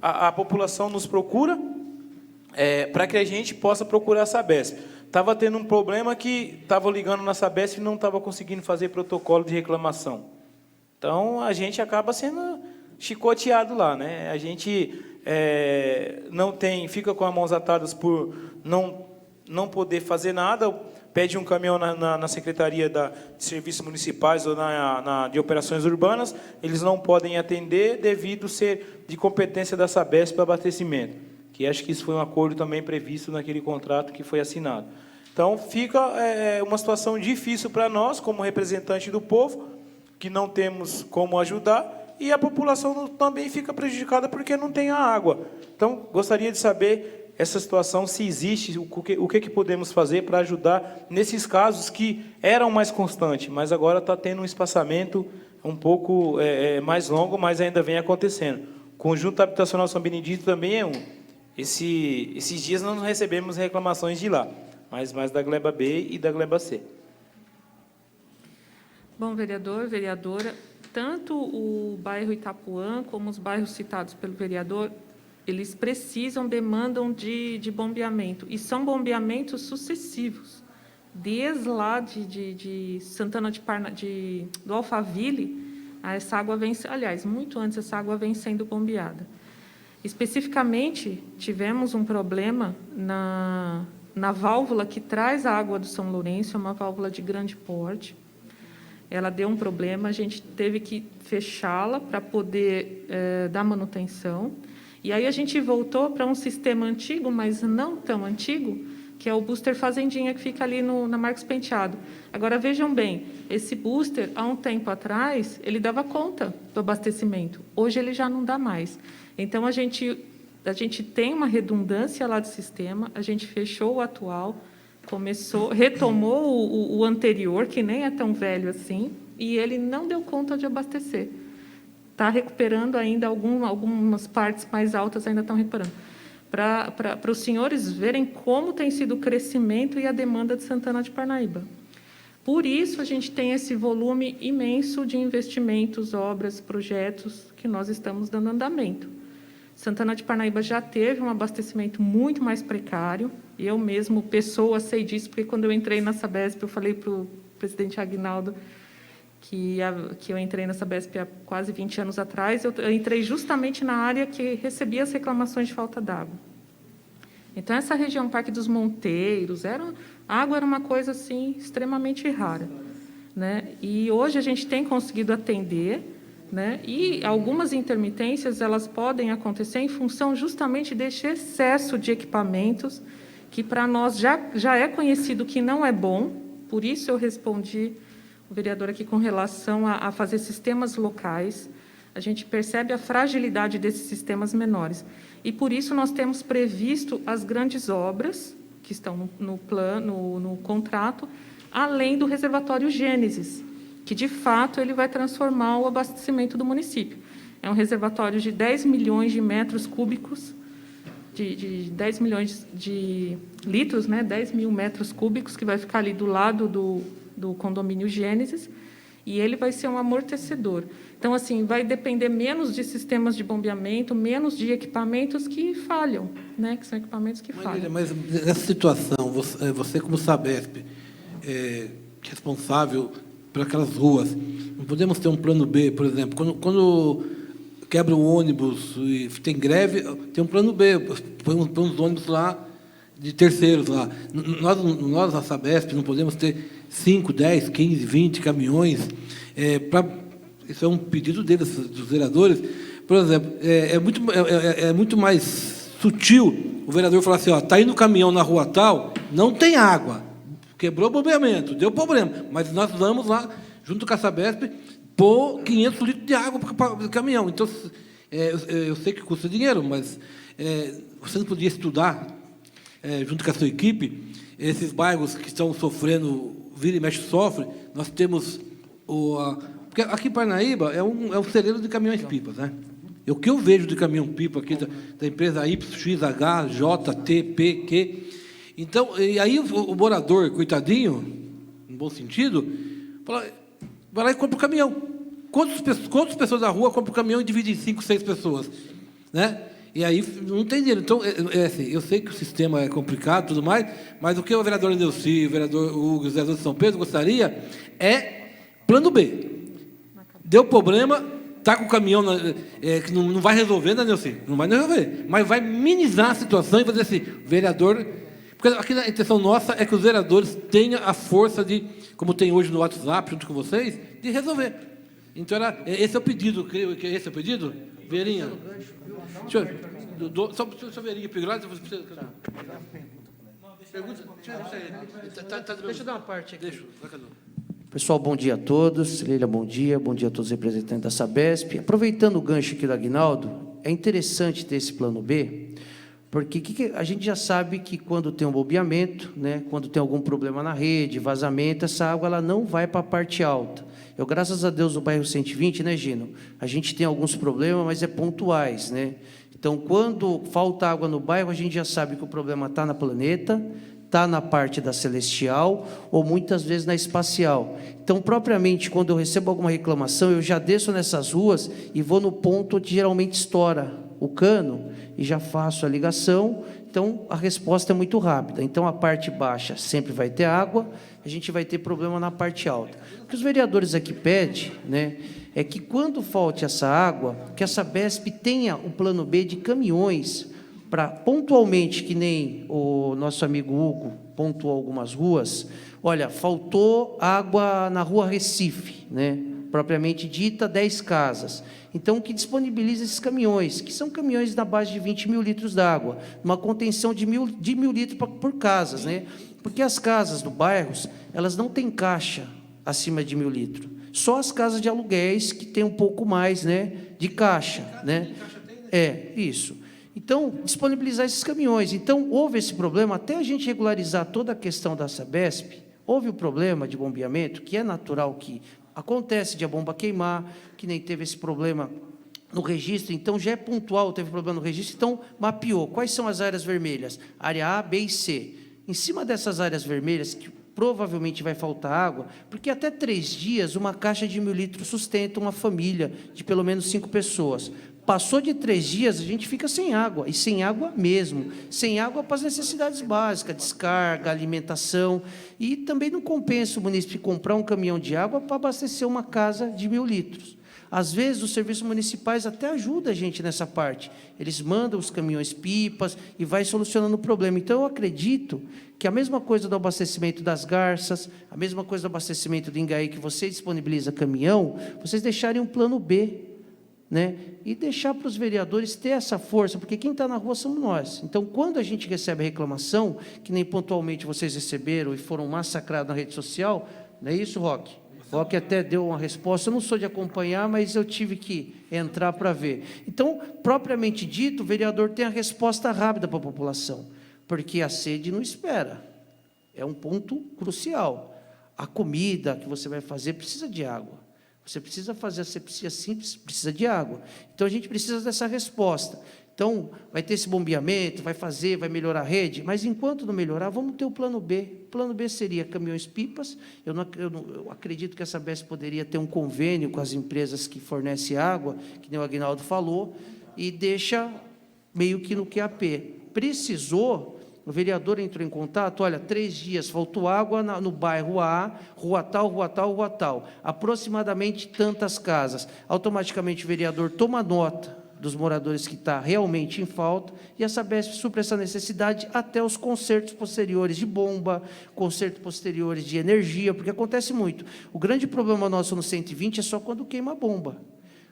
a população nos procura para que a gente possa procurar a Sabesp. Estava tendo um problema que estava ligando na Sabesp e não estava conseguindo fazer protocolo de reclamação. Então, a gente acaba sendo chicoteado lá, né? A gente fica com as mãos atadas por não poder fazer nada, pede um caminhão na Secretaria de Serviços Municipais ou de Operações Urbanas, eles não podem atender devido ser de competência da Sabesp para abastecimento, que acho que isso foi um acordo também previsto naquele contrato que foi assinado. Então, fica uma situação difícil para nós, como representante do povo, que não temos como ajudar, e a população também fica prejudicada porque não tem a água. Então, gostaria de saber essa situação, se existe, o que podemos fazer para ajudar nesses casos que eram mais constantes, mas agora está tendo um espaçamento um pouco mais longo, mas ainda vem acontecendo. O Conjunto Habitacional São Benedito também é um. Esses dias não recebemos reclamações de lá, mas mais da gleba B e da gleba C. Bom, vereador, vereadora, tanto o bairro Itapuã como os bairros citados pelo vereador, eles demandam de bombeamento, e são bombeamentos sucessivos. Desde lá de Santana do Alphaville, essa água vem, aliás, muito antes, essa água vem sendo bombeada. Especificamente, tivemos um problema na válvula que traz a água do São Lourenço, é uma válvula de grande porte. Ela deu um problema, a gente teve que fechá-la para poder dar manutenção. E aí a gente voltou para um sistema antigo, mas não tão antigo, que é o booster Fazendinha, que fica ali na Marcos Penteado. Agora, vejam bem, esse booster, há um tempo atrás, ele dava conta do abastecimento. Hoje ele já não dá mais. Então, a gente tem uma redundância lá do sistema, a gente fechou o atual, retomou o anterior, que nem é tão velho assim, e ele não deu conta de abastecer. Está recuperando ainda, algumas partes mais altas ainda estão recuperando. Para os senhores verem como tem sido o crescimento e a demanda de Santana de Parnaíba. Por isso, a gente tem esse volume imenso de investimentos, obras, projetos que nós estamos dando andamento. Santana de Parnaíba já teve um abastecimento muito mais precário. Eu mesmo, pessoa, sei disso, porque quando eu entrei na Sabesp, eu falei para o presidente Aguinaldo que eu entrei na Sabesp há quase 20 anos atrás. Eu entrei justamente na área que recebia as reclamações de falta d'água. Então, essa região Parque dos Monteiros, a água era uma coisa assim, extremamente rara, né? E hoje a gente tem conseguido atender, né? E algumas intermitências elas podem acontecer em função justamente deste excesso de equipamentos, que para nós já é conhecido que não é bom, por isso eu respondi o vereador aqui com relação a fazer sistemas locais. A gente percebe a fragilidade desses sistemas menores. E, por isso, nós temos previsto as grandes obras que estão no plano, no contrato, além do reservatório Gênesis, que, de fato, ele vai transformar o abastecimento do município. É um reservatório de 10 milhões de metros cúbicos, de 10 milhões de litros, né, 10 mil metros cúbicos, que vai ficar ali do lado do condomínio Gênesis, e ele vai ser um amortecedor. Então, assim, vai depender menos de sistemas de bombeamento, menos de equipamentos que falham, né? Que são equipamentos que falham. Mas nessa situação, você como Sabesp, responsável por aquelas ruas, não podemos ter um plano B, por exemplo, quando quebra um ônibus e tem greve, tem um plano B, põe uns ônibus lá, de terceiros lá. Nós, na Sabesp, não podemos ter 5, 10, 15, 20 caminhões. Isso é um pedido deles, dos vereadores. Por exemplo, é muito mais sutil o vereador falar assim, está indo caminhão na rua tal, não tem água, quebrou o bombeamento, deu problema, mas nós vamos lá, junto com a Sabesp, pôr 500 litros de água para o caminhão. Então, eu sei que custa dinheiro, mas você não podia estudar, junto com a sua equipe, esses bairros que estão sofrendo, vira e mexe sofre. Nós temos porque aqui em Parnaíba é um celeiro de caminhões-pipas, né? O que eu vejo de caminhão-pipa aqui da empresa YXH, JT, PQ. Então, e aí o morador, coitadinho, no bom sentido, vai lá e compra o caminhão. Quantas pessoas da rua compram o caminhão e dividem em 5, 6 pessoas? Né? E aí não tem dinheiro. Então, assim, eu sei que o sistema é complicado e tudo mais, mas o que o vereador Neuci, o vereador Hugo, o vereador de São Pedro gostaria é plano B. Deu problema, está com o caminhão que não vai resolver, né, Neuci? Não vai resolver, mas vai minimizar a situação e vai dizer assim, vereador... Porque aqui a intenção nossa é que os vereadores tenham a força de, como tem hoje no WhatsApp, junto com vocês, de resolver. Então, esse é o pedido, creio que esse é o pedido. Verinha. Só o Verinha pegou lá. Deixa eu dar uma parte aqui. Deixa. Pessoal, bom dia a todos. Leila, bom dia a todos os representantes da Sabesp. Aproveitando o gancho aqui do Aguinaldo, é interessante ter esse plano B, porque a gente já sabe que quando tem um bombeamento, né, quando tem algum problema na rede, vazamento, essa água ela não vai para a parte alta. Graças a Deus, no bairro 120, né, Gino? A gente tem alguns problemas, mas pontuais, né? Então, quando falta água no bairro, a gente já sabe que o problema está na Planeta, está na parte da Celestial, ou muitas vezes na Espacial. Então, propriamente, quando eu recebo alguma reclamação, eu já desço nessas ruas e vou no ponto onde geralmente estoura o cano e já faço a ligação. Então, a resposta é muito rápida. Então, a parte baixa sempre vai ter água, a gente vai ter problema na parte alta. O que os vereadores aqui pedem, né, é que quando falte essa água, que a Sabesp tenha um plano B de caminhões para, pontualmente, que nem o nosso amigo Hugo pontuou algumas ruas, olha, faltou água na rua Recife, né, propriamente dita, 10 casas. Então, que disponibiliza esses caminhões, que são caminhões na base de 20 mil litros d'água, uma contenção de mil litros por casas, né? Porque as casas do bairros, elas não têm caixa acima de 1.000 litros. Só as casas de aluguéis que tem um pouco mais, né, de caixa, né? Isso. Então, disponibilizar esses caminhões. Então, houve esse problema, até a gente regularizar toda a questão da Sabesp, houve o problema de bombeamento, que é natural que acontece de a bomba queimar, que nem teve esse problema no registro, então já é pontual, teve problema no registro, então mapeou. Quais são as áreas vermelhas? Área A, B e C. Em cima dessas áreas vermelhas, que provavelmente vai faltar água, porque até 3 dias uma caixa de 1.000 litros sustenta uma família de pelo menos 5 pessoas. Passou de 3 dias, a gente fica sem água, e sem água mesmo, sem água para as necessidades básicas, descarga, alimentação, e também não compensa o munícipe comprar um caminhão de água para abastecer uma casa de 1.000 litros. Às vezes, os serviços municipais até ajudam a gente nessa parte. Eles mandam os caminhões-pipas e vai solucionando o problema. Então, eu acredito que a mesma coisa do abastecimento das Garças, a mesma coisa do abastecimento do Ingaí, que você disponibiliza caminhão, vocês deixarem um plano B, né? E deixar para os vereadores ter essa força, porque quem está na rua somos nós. Então, quando a gente recebe a reclamação, que nem pontualmente vocês receberam e foram massacrados na rede social, não é isso, Roque? Roque até deu uma resposta, eu não sou de acompanhar, mas eu tive que entrar para ver. Então, propriamente dito, o vereador tem a resposta rápida para a população, porque a sede não espera. É um ponto crucial. A comida que você vai fazer precisa de água. Você precisa fazer a sepsia simples, precisa de água. Então, a gente precisa dessa resposta. Então, vai ter esse bombeamento, vai fazer, vai melhorar a rede, mas enquanto não melhorar, vamos ter o plano B. O plano B seria caminhões-pipas. Eu acredito que a Sabesp poderia ter um convênio com as empresas que fornecem água, que nem o Aguinaldo falou, e deixa meio que no QAP. Precisou, o vereador entrou em contato, olha, 3 dias, faltou água no bairro A, rua tal, rua tal, rua tal, aproximadamente tantas casas. Automaticamente o vereador toma nota dos moradores que está realmente em falta, e a Sabesp supra essa necessidade até os consertos posteriores de bomba, consertos posteriores de energia, porque acontece muito. O grande problema nosso no 120 é só quando queima a bomba.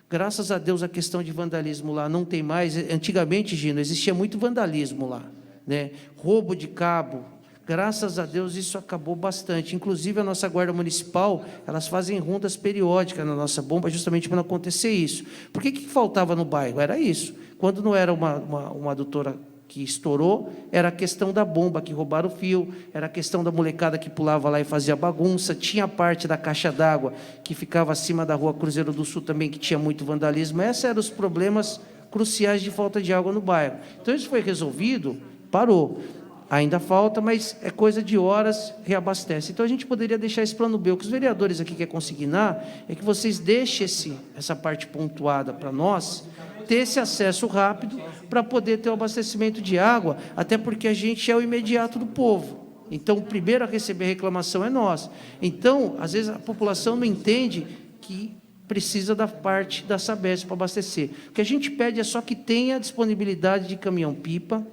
Graças a Deus a questão de vandalismo lá não tem mais. Antigamente, Gino, existia muito vandalismo lá, né? Roubo de cabo. Graças a Deus isso acabou bastante. Inclusive a nossa guarda municipal, elas fazem rondas periódicas na nossa bomba justamente para não acontecer isso. Por que faltava no bairro? Era isso. Quando não era uma adutora que estourou, era a questão da bomba, que roubaram o fio, era a questão da molecada que pulava lá e fazia bagunça, tinha a parte da caixa d'água que ficava acima da rua Cruzeiro do Sul também, que tinha muito vandalismo. Esses eram os problemas cruciais de falta de água no bairro. Então isso foi resolvido, parou. Ainda falta, mas é coisa de horas, reabastece. Então, a gente poderia deixar esse plano B. O que os vereadores aqui querem consignar é que vocês deixem essa parte pontuada para nós, ter esse acesso rápido para poder ter o abastecimento de água, até porque a gente é o imediato do povo. Então, o primeiro a receber reclamação é nós. Então, às vezes, a população não entende que precisa da parte da Sabesp para abastecer. O que a gente pede é só que tenha disponibilidade de caminhão-pipa,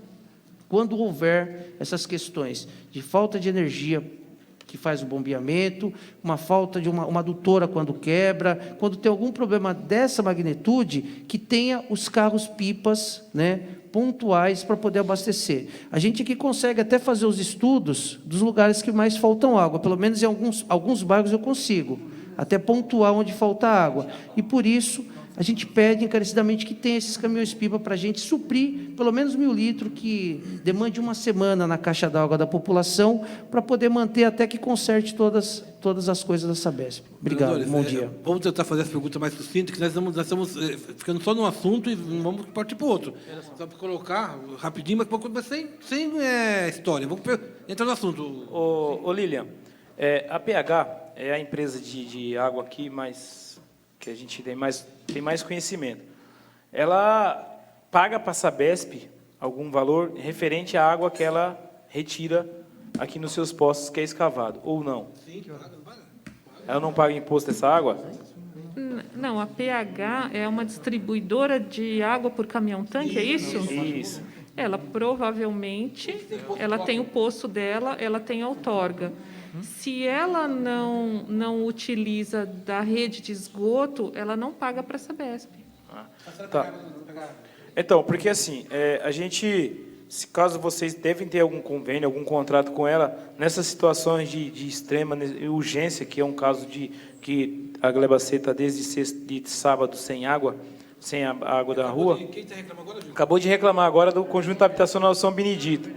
quando houver essas questões de falta de energia que faz o bombeamento, uma falta de uma adutora quando quebra, quando tem algum problema dessa magnitude, que tenha os carros-pipas, né, pontuais para poder abastecer. A gente aqui consegue até fazer os estudos dos lugares que mais faltam água, pelo menos em alguns bairros eu consigo, até pontuar onde falta água. E por isso a gente pede encarecidamente que tenha esses caminhões-pipa para a gente suprir pelo menos 1.000 litros, que demande uma semana na caixa d'água da população, para poder manter até que conserte todas as coisas da Sabesp. Obrigado, bom dia. Vamos tentar fazer essa pergunta mais sucinta, que nós estamos ficando só num assunto e vamos partir para o outro. Só para colocar rapidinho, mas sem história. Vamos entrar no assunto. Ô Lilian, a PH é a empresa de água aqui, mas que a gente tem mais conhecimento. Ela paga para a Sabesp algum valor referente à água que ela retira aqui nos seus postos, que é escavado, ou não? Sim. Ela não paga imposto dessa água? Não, a PH é uma distribuidora de água por caminhão-tanque, é isso? Isso. Ela provavelmente, ela tem o poço dela, ela tem a outorga. Se ela não utiliza da rede de esgoto, ela não paga para a Sabesp. Tá. Então, porque assim, a gente, caso vocês devem ter algum convênio, algum contrato com ela, nessas situações de extrema urgência, que é um caso de que a Glebacê está desde sábado sem água, sem a água da rua. Quem está reclamando agora, Gil? Acabou de reclamar agora do conjunto habitacional São Benedito.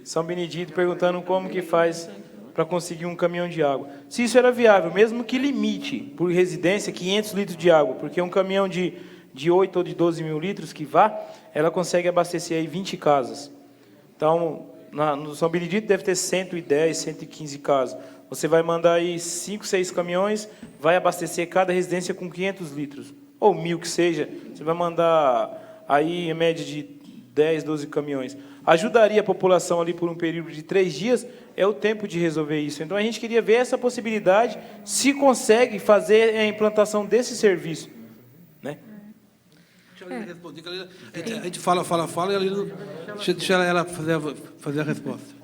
São Benedito perguntando como que faz para conseguir um caminhão de água. Se isso era viável, mesmo que limite por residência 500 litros de água, porque um caminhão de 8 ou de 12 mil litros que vá, ela consegue abastecer aí 20 casas. Então, no São Benedito deve ter 110, 115 casas. Você vai mandar aí 5, 6 caminhões, vai abastecer cada residência com 500 litros, ou 1.000 que seja. Você vai mandar aí, em média, de 10, 12 caminhões. Ajudaria a população ali por um período de 3 dias, é o tempo de resolver isso. Então, a gente queria ver essa possibilidade, se consegue fazer a implantação desse serviço. Né? Deixa eu responder, a gente fala, e a Lília, deixa ela fazer a resposta.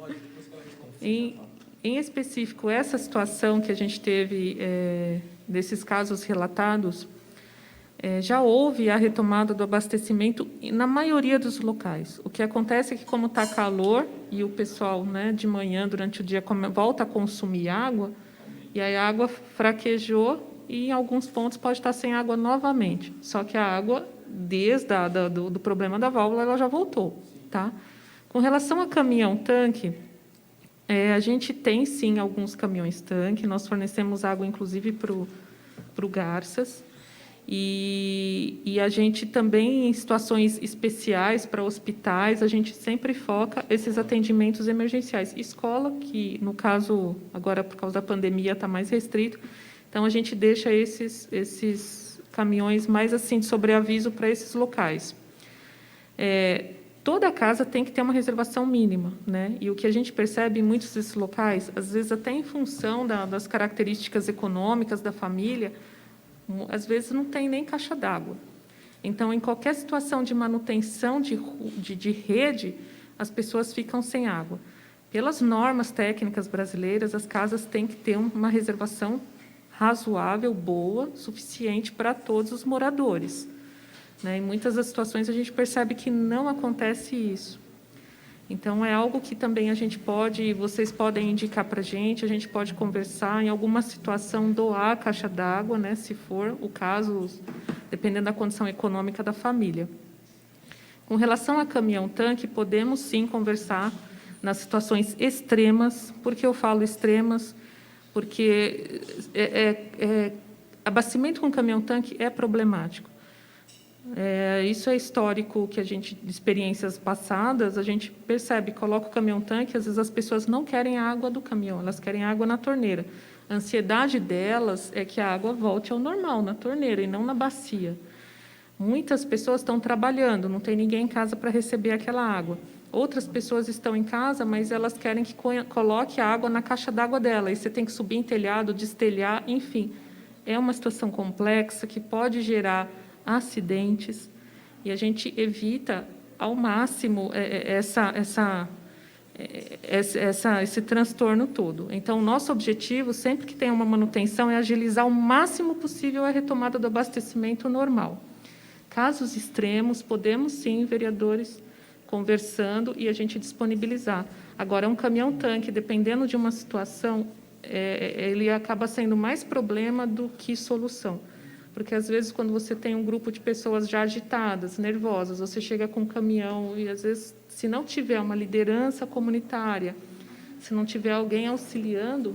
Em específico, essa situação que a gente teve desses casos relatados, já houve a retomada do abastecimento na maioria dos locais. O que acontece é que, como está calor, e o pessoal, né, de manhã, durante o dia, volta a consumir água, e aí a água fraquejou, e em alguns pontos pode estar sem água novamente. Só que a água, desde do problema da válvula, ela já voltou. Tá? Com relação a caminhão-tanque, a gente tem, sim, alguns caminhões-tanque. Nós fornecemos água, inclusive, para o Garças. E a gente também, em situações especiais para hospitais, a gente sempre foca esses atendimentos emergenciais. Escola, que, no caso, agora, por causa da pandemia, está mais restrito, então a gente deixa esses caminhões mais assim de sobreaviso para esses locais. Toda casa tem que ter uma reservação mínima, né? E o que a gente percebe em muitos desses locais, às vezes até em função das características econômicas da família, às vezes não tem nem caixa d'água. Então, em qualquer situação de manutenção de rede, as pessoas ficam sem água. Pelas normas técnicas brasileiras, as casas têm que ter uma reservação razoável, boa, suficiente para todos os moradores. Né? Em muitas das situações, a gente percebe que não acontece isso. Então, é algo que também vocês podem indicar para a gente pode conversar, em alguma situação, doar a caixa d'água, né, se for o caso, dependendo da condição econômica da família. Com relação a caminhão-tanque, podemos, sim, conversar nas situações extremas. Por que eu falo extremas? Porque abastecimento com caminhão-tanque é problemático. Isso é histórico, que de experiências passadas, a gente percebe, coloca o caminhão-tanque, às vezes as pessoas não querem a água do caminhão, elas querem água na torneira. A ansiedade delas é que a água volte ao normal, na torneira, e não na bacia. Muitas pessoas estão trabalhando, não tem ninguém em casa para receber aquela água. Outras pessoas estão em casa, mas elas querem que coloque a água na caixa d'água dela, e você tem que subir em telhado, destelhar, enfim. É uma situação complexa que pode gerar acidentes, e a gente evita ao máximo esse transtorno todo. Então, o nosso objetivo, sempre que tem uma manutenção, é agilizar o máximo possível a retomada do abastecimento normal. Casos extremos, podemos sim, vereadores, conversando e a gente disponibilizar. Agora, um caminhão-tanque, dependendo de uma situação, ele acaba sendo mais problema do que solução. Porque, às vezes, quando você tem um grupo de pessoas já agitadas, nervosas, você chega com um caminhão e, às vezes, se não tiver uma liderança comunitária, se não tiver alguém auxiliando,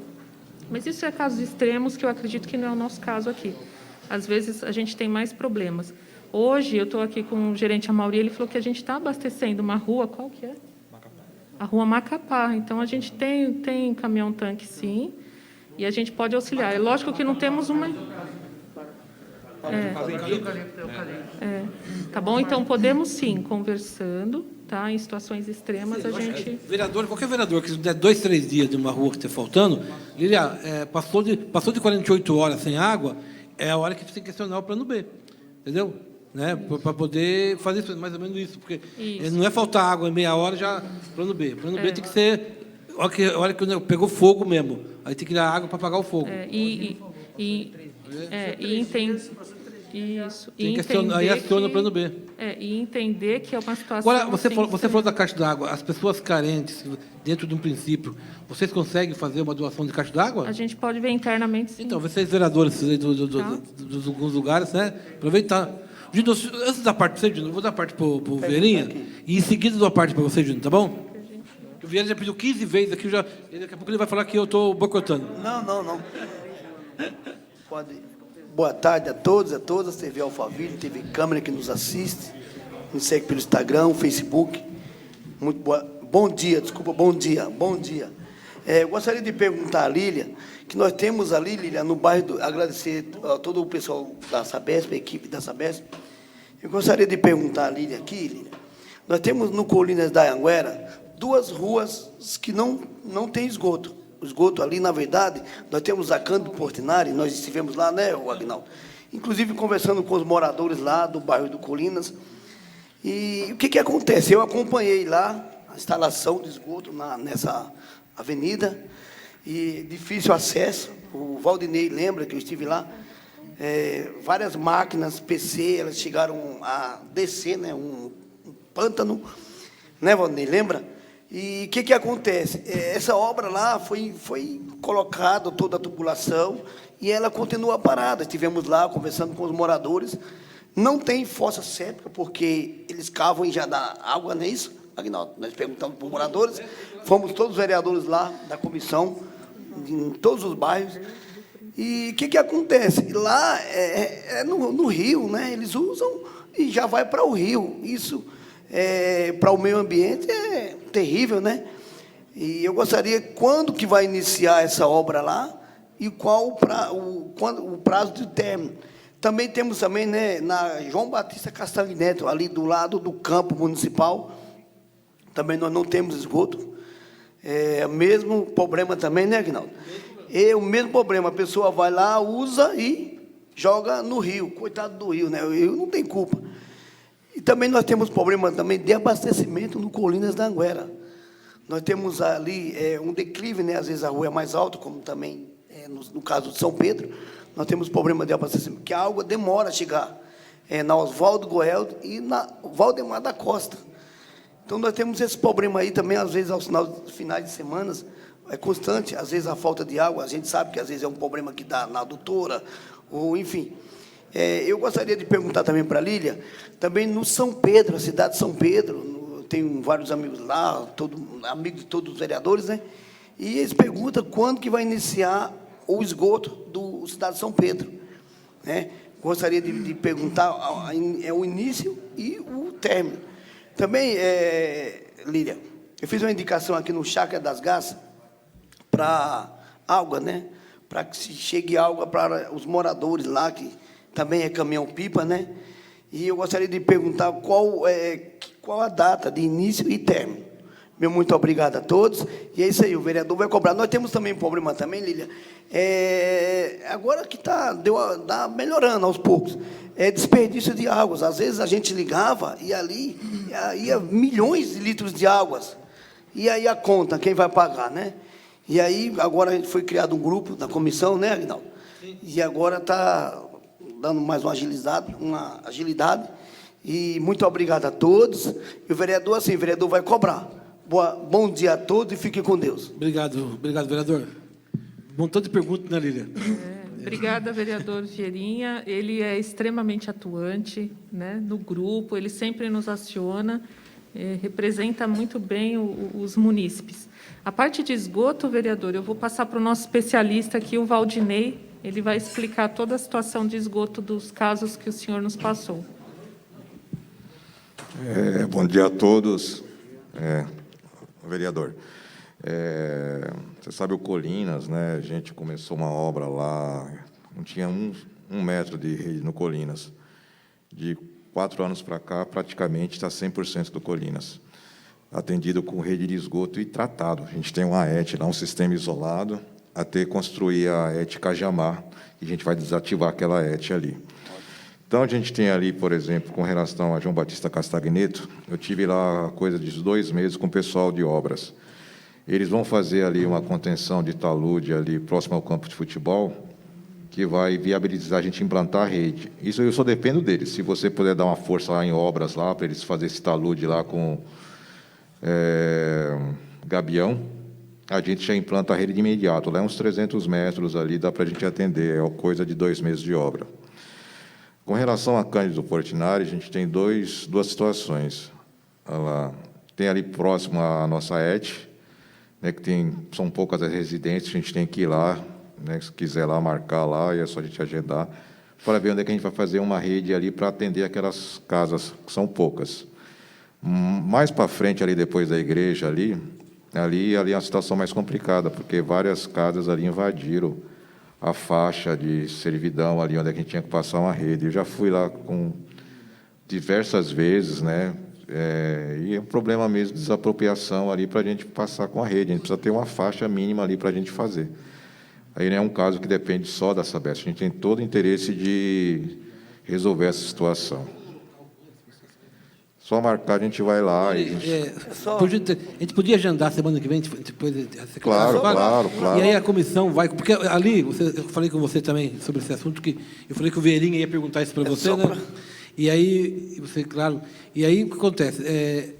mas isso é casos extremos que eu acredito que não é o nosso caso aqui. Às vezes, a gente tem mais problemas. Hoje, eu estou aqui com o gerente Amauri, ele falou que a gente está abastecendo uma rua, qual que é? Macapá. A rua Macapá. Então, a gente tem caminhão-tanque, sim, e a gente pode auxiliar. É lógico que não temos uma... Tá bom? Então, podemos, sim, conversando, tá? Em situações extremas, a gente... Vereador, qualquer vereador que der 2, 3 dias de uma rua que está faltando, Lília, passou de 48 horas sem água, é a hora que você tem que questionar o plano B, entendeu? Né? Para poder fazer isso, mais ou menos isso, porque não é faltar água em meia hora, já plano B. Plano B tem que ser a hora que pegou fogo mesmo, aí tem que dar água para apagar o fogo. Aí aciona o plano B. E entender que é uma situação... Agora, você falou da caixa d'água. As pessoas carentes, dentro de um princípio, vocês conseguem fazer uma doação de caixa d'água? A gente pode ver internamente, sim. Então, vocês vereadores dos alguns lugares, né? Aproveitar. Júnior, antes da parte para você, Júnior, eu vou dar parte para o Verinha, e em seguida dou a parte para você, Júnior, tá bom? O Vieira já pediu 15 vezes aqui, daqui a pouco ele vai falar que eu estou boicotando. Não. Pode. Boa tarde a todos, a todas. TV Alphaville, TV Câmara que nos assiste, nos segue pelo Instagram, Facebook. Muito Bom dia, desculpa, bom dia. Eu gostaria de perguntar à Lília, que nós temos ali, Lília, no bairro, agradecer a todo o pessoal da Sabesp, a equipe da Sabesp. Eu gostaria de perguntar à Lília aqui, Lília, nós temos no Colinas da Anhanguera 2 ruas que não tem esgoto. O esgoto ali, na verdade, nós temos a Cândido Portinari, nós estivemos lá, né, o Agnaldo? Inclusive conversando com os moradores lá do bairro do Colinas. E o que acontece? Eu acompanhei lá a instalação de esgoto nessa avenida, e difícil acesso. O Valdinei lembra que eu estive lá. Várias máquinas, PC, elas chegaram a descer, né, um pântano, né, Valdinei, lembra? E o que acontece? Essa obra lá foi colocada toda a tubulação e ela continua parada. Estivemos lá conversando com os moradores. Não tem fossa séptica, porque eles cavam e já dá água, não é isso, Agnaldo? Nós perguntamos para os moradores, fomos todos os vereadores lá da comissão, em todos os bairros. E o que acontece? Lá no rio, né? Eles usam e já vai para o rio. Isso, para o meio ambiente, é terrível, né? E eu gostaria, quando que vai iniciar essa obra lá e qual o prazo de término. Também temos também, né, na João Batista Castanho Neto, ali do lado do campo municipal, também nós não temos esgoto. O mesmo problema também, né, Aguinaldo? O mesmo problema, a pessoa vai lá, usa e joga no rio. Coitado do rio, né? O rio não tem culpa. E também nós temos problema também de abastecimento no Colinas da Anhanguera. Nós temos ali um declive, né? Às vezes a rua é mais alta, como também no caso de São Pedro. Nós temos problema de abastecimento, que a água demora a chegar na Oswaldo Goeldo e na Valdemar da Costa. Então, nós temos esse problema aí também, às vezes, aos finais de semana, é constante, às vezes, a falta de água. A gente sabe que, às vezes, é um problema que dá na adutora, ou, enfim. Eu gostaria de perguntar também para a Lília, também no São Pedro, a cidade de São Pedro, tenho vários amigos lá, amigos de todos os vereadores, né? E eles perguntam quando que vai iniciar o esgoto do cidade de São Pedro, né? Gostaria de perguntar o início e o término. Também, Lília, eu fiz uma indicação aqui no Chácara das Garças para água, né? Para que se chegue água para os moradores lá, que também é caminhão-pipa, né? E eu gostaria de perguntar qual a data de início e término. Meu muito obrigado a todos. E é isso aí, o vereador vai cobrar. Nós temos também um problema também, Lília, agora que está melhorando aos poucos, desperdício de águas. Às vezes a gente ligava e ali ia milhões de litros de águas. E aí a conta, quem vai pagar, né? E aí, agora foi criado um grupo da comissão, né, Aguinaldo? E agora está dando mais uma agilidade. E muito obrigado a todos. E o vereador, assim, o vereador vai cobrar. Bom dia a todos e fiquem com Deus. Obrigado, vereador. Montão de perguntas, né, Lília? Obrigada, vereador Vieirinha. Ele é extremamente atuante, né, no grupo, ele sempre nos aciona, representa muito bem os munícipes. A parte de esgoto, vereador, eu vou passar para o nosso especialista aqui, o Valdinei. Ele vai explicar toda a situação de esgoto dos casos que o senhor nos passou. Bom dia a todos. Vereador, você sabe o Colinas, né? A gente começou uma obra lá, não tinha um metro de rede no Colinas. De 4 anos para cá, praticamente está 100% do Colinas atendido com rede de esgoto e tratado. A gente tem uma ET lá, um sistema isolado, até construir a ET Cajamar, e a gente vai desativar aquela ET ali. Então, a gente tem ali, por exemplo, com relação a João Batista Castagneto, eu tive lá coisa de 2 meses com o pessoal de obras. Eles vão fazer ali uma contenção de talude ali próximo ao campo de futebol, que vai viabilizar a gente implantar a rede. Isso eu só dependo deles. Se você puder dar uma força lá em obras, lá para eles fazerem esse talude lá com gabião, a gente já implanta a rede de imediato. Lá é uns 300 metros ali, dá para a gente atender, é coisa de 2 meses de obra. Com relação a Cândido Portinari, a gente tem duas situações. Tem ali próximo a nossa ET, né, que são poucas as residências, a gente tem que ir lá, né, se quiser lá marcar lá, é só a gente agendar, para ver onde é que a gente vai fazer uma rede ali para atender aquelas casas, que são poucas. Mais para frente, ali depois da igreja, ali é uma situação mais complicada, porque várias casas ali invadiram a faixa de servidão, ali onde a gente tinha que passar uma rede. Eu já fui lá com diversas vezes, né? E é um problema mesmo de desapropriação ali para a gente passar com a rede. A gente precisa ter uma faixa mínima ali para a gente fazer. Aí não é um caso que depende só da Sabesp. A gente tem todo o interesse de resolver essa situação. Só marcar, a gente vai lá e... A gente podia agendar semana que vem, depois... Claro. E aí a comissão vai... Porque ali, eu falei com você também sobre esse assunto, que eu falei que o Vieirinha ia perguntar isso para você, né? E aí, você, claro... E aí, o que acontece?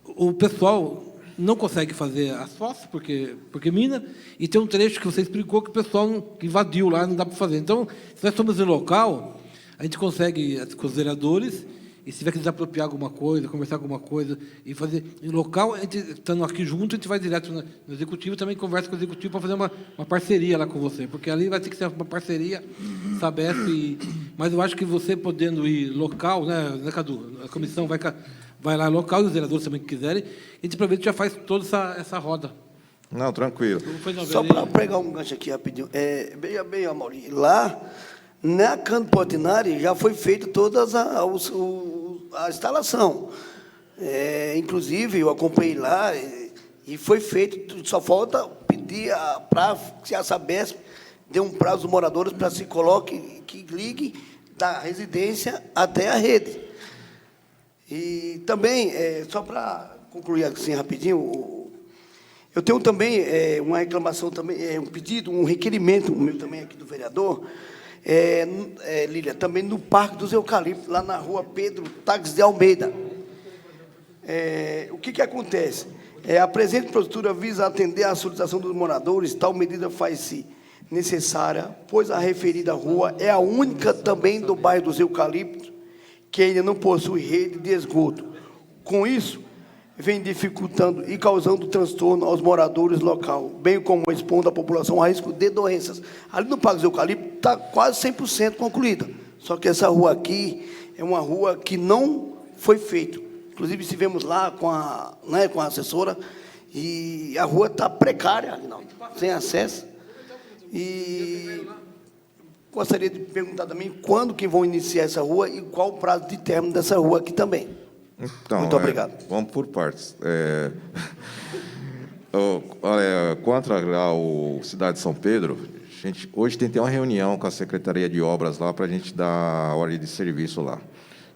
O pessoal não consegue fazer asfalto, porque mina, e tem um trecho que você explicou que o pessoal que invadiu lá, não dá para fazer. Então, se nós estamos em local, a gente consegue, com os vereadores, e se tiver que desapropriar alguma coisa, conversar alguma coisa, e fazer em local, a gente, estando aqui junto, a gente vai direto no executivo, também conversa com o executivo para fazer uma parceria lá com você, porque ali vai ter que ser uma parceria, Sabesp, mas eu acho que você podendo ir local, né, Cadu? A comissão vai lá local, e os vereadores também que quiserem, a gente aproveita e já faz toda essa roda. Não, tranquilo. Só para pegar um gancho aqui rapidinho. Veja bem, Amaury, lá, na Canto Portinari, já foi feita toda a instalação. Inclusive, eu acompanhei lá, e foi feito, só falta pedir para que a Sabesp dê um prazo aos moradores para se coloque, que ligue da residência até a rede. E também, só para concluir assim rapidinho, eu tenho também uma reclamação, também, um pedido, um requerimento meu também aqui do vereador, Lília, também no Parque dos Eucaliptos, lá na rua Pedro Taques de Almeida. O que acontece? A presente postura visa atender à solicitação dos moradores, tal medida faz-se necessária, pois a referida rua é a única também do bairro dos Eucaliptos que ainda não possui rede de esgoto. Com isso, vem dificultando e causando transtorno aos moradores local, bem como expondo a população a risco de doenças. Ali no Parque dos Eucaliptos está quase 100% concluída, só que essa rua aqui é uma rua que não foi feita. Inclusive, estivemos lá com a assessora, e a rua está precária, não, sem acesso. E gostaria de perguntar também quando que vão iniciar essa rua e qual o prazo de término dessa rua aqui também. Então, muito obrigado. Vamos por partes. Contra lá o Cidade de São Pedro, a gente hoje tem que ter uma reunião com a Secretaria de Obras lá para a gente dar a ordem de serviço lá.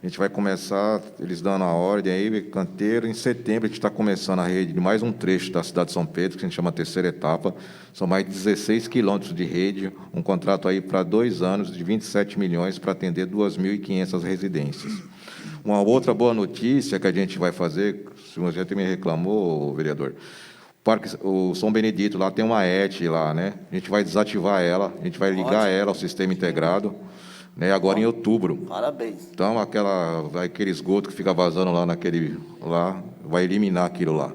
A gente vai começar, eles dando a ordem aí, canteiro. Em setembro, a gente está começando a rede de mais um trecho da cidade de São Pedro, que a gente chama a terceira etapa. São mais de 16 quilômetros de rede, um contrato aí para 2 anos, de 27 milhões, para atender 2.500 residências. Uma outra boa notícia que a gente vai fazer, se você até me reclamou, vereador, o São Benedito, lá tem uma ET lá, né? A gente vai desativar ela, a gente vai ligar ela ao sistema integrado, né, agora em outubro. Parabéns. Então, aquele esgoto que fica vazando lá vai eliminar aquilo lá.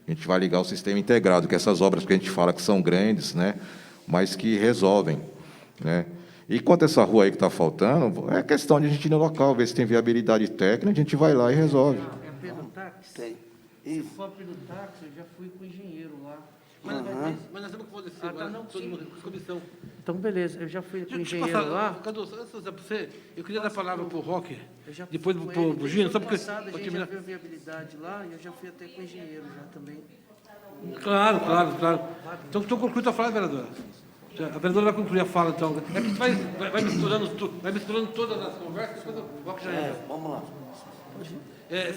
A gente vai ligar o sistema integrado, que essas obras que a gente fala que são grandes, né, mas que resolvem, né. E quanto a essa rua aí que está faltando, é questão de a gente ir no local, ver se tem viabilidade técnica, a gente vai lá e resolve. É Pedro Táxi? Tem. Se for Pedro Táxi, eu já fui com o engenheiro lá. Mas nós temos que poder ser, todo mundo, comissão. Então, beleza, eu já fui com o Deixa eu engenheiro passar, lá. Cadu, antes de para você, eu queria dar a palavra para o Roque, Eu já depois fui para com o ele. Gino, só Ano porque... passado, a para gente terminar. já viu a viabilidade lá e eu já fui até com o engenheiro já também. Claro. Então, tu conclui tua fala, vereadora. A vereadora vai concluir a fala, então. É que a gente vai misturando todas as conversas, depois o Roque já entra. Vamos lá.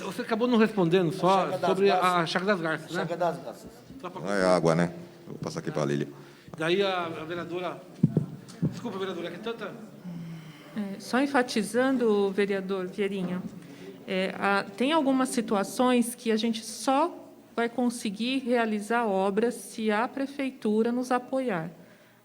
Você acabou não respondendo só sobre a Chácara das Garças, né? Chácara das Garças. Não é água, né? Vou passar aqui para a Lília. Daí a vereadora... Desculpa, vereadora, é que tanta... Só enfatizando, vereador Vieirinha, tem algumas situações que a gente só vai conseguir realizar obras se a prefeitura nos apoiar,